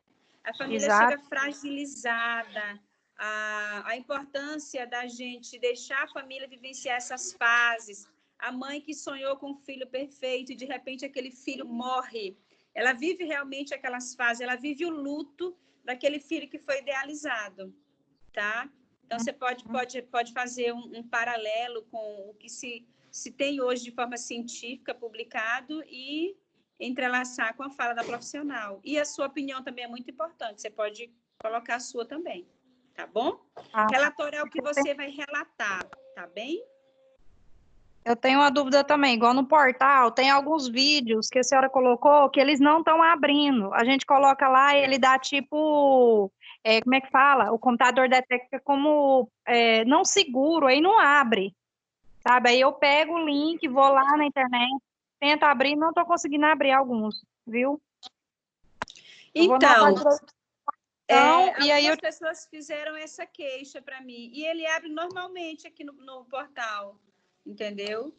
A família chega fragilizada, a importância da gente deixar a família vivenciar essas fases. A mãe que sonhou com um filho perfeito e de repente aquele filho morre. Ela vive realmente aquelas fases, ela vive o luto daquele filho que foi idealizado, tá? Então você pode fazer um paralelo com o que se tem hoje de forma científica publicado e entrelaçar com a fala da profissional. E a sua opinião também é muito importante, você pode colocar a sua também, tá bom? Relatório é o que você vai relatar, tá bem? Eu tenho uma dúvida também, igual no portal, tem alguns vídeos que a senhora colocou que eles não estão abrindo. A gente coloca lá e ele dá tipo, como é que fala? O computador detecta como não seguro, aí não abre, sabe? Aí eu pego o link, vou lá na internet, tento abrir, não estou conseguindo abrir alguns, viu? Então, e aí algumas pessoas fizeram essa queixa para mim, e ele abre normalmente aqui no portal. Entendeu?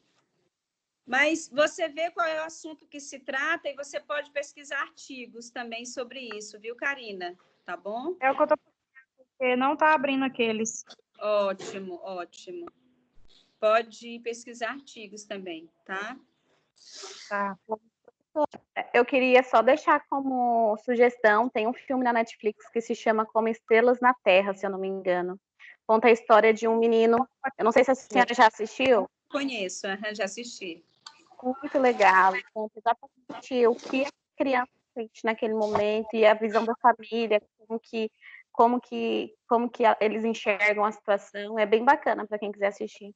Mas você vê qual é o assunto que se trata e você pode pesquisar artigos também sobre isso, viu, Karina? Tá bom? É o que eu tô pensando, porque não tá abrindo aqueles. Ótimo, ótimo. Pode pesquisar artigos também, tá? Tá. Eu queria só deixar como sugestão, tem um filme na Netflix que se chama Como Estrelas na Terra, se eu não me engano. Conta a história de um menino, eu não sei se a senhora já assistiu. Conheço, já assisti. Muito legal, conta exatamente o que a criança sente naquele momento e a visão da família, como que eles enxergam a situação. É bem bacana para quem quiser assistir.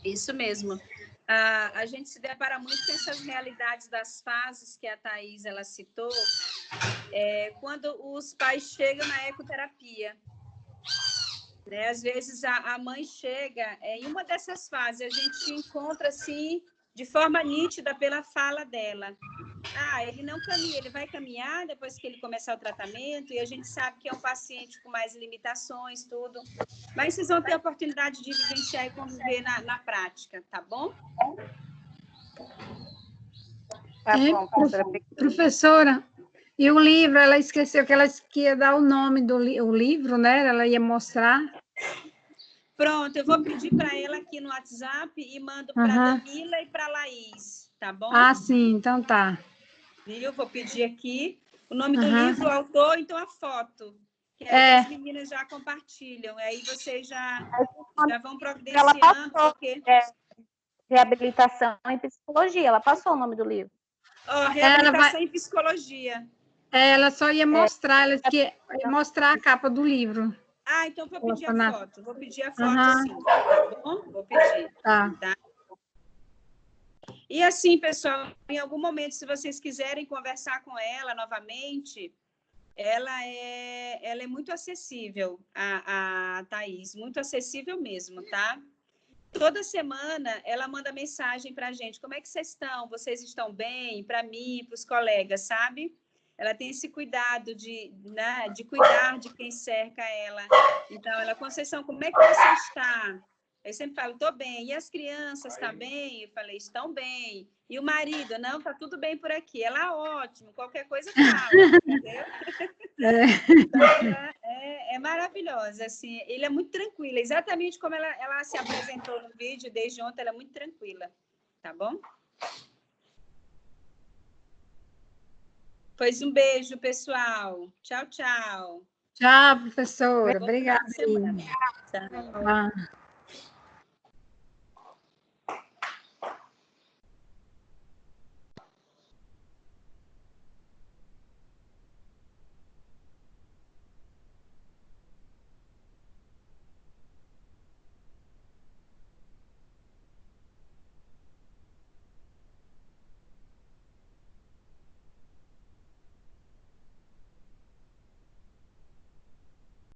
Isso mesmo. A gente se depara muito com essas realidades das fases que a Thaís ela citou, quando os pais chegam na ecoterapia. Né? Às vezes a mãe chega em uma dessas fases, a gente encontra assim de forma nítida pela fala dela. Ele não caminha, ele vai caminhar depois que ele começar o tratamento, e a gente sabe que é um paciente com mais limitações, tudo. Mas vocês vão ter a oportunidade de vivenciar e conviver na prática, tá bom? Tá bom, professora, e o livro, ela esqueceu que ela ia dar o nome do livro, né? Ela ia mostrar. Pronto, eu vou pedir para ela aqui no WhatsApp e mando para a Danila e para a Laís, tá bom? Ah, sim, então tá. Viu? Vou pedir aqui o nome do livro, o autor, então a foto. Que as meninas já compartilham. Aí vocês já vão providenciando. Ela passou, porque... reabilitação em psicologia, ela passou o nome do livro. Reabilitação em psicologia. Ela só ia mostrar, ela ia mostrar a capa do livro. Então vou pedir a foto. Vou pedir a foto, sim. Tá bom? Vou pedir. Tá. E assim, pessoal, em algum momento, se vocês quiserem conversar com ela novamente, ela é muito acessível, a Thaís, muito acessível mesmo, tá? Toda semana ela manda mensagem para a gente, como é que vocês estão? Vocês estão bem? Para mim, para os colegas, sabe? Ela tem esse cuidado de cuidar de quem cerca ela. Então, Conceição, como é que você está? Eu sempre falo, estou bem. E as crianças, estão bem? Eu falei, estão bem. E o marido? Não, está tudo bem por aqui. Ela, ótimo, qualquer coisa fala, entendeu? Então, ela é maravilhosa, assim. Ele é muito tranquila, exatamente como ela se apresentou no vídeo desde ontem, ela é muito tranquila, tá bom? Pois um beijo, pessoal. Tchau, tchau. Tchau, professora. Obrigada. Boa semana. Tchau.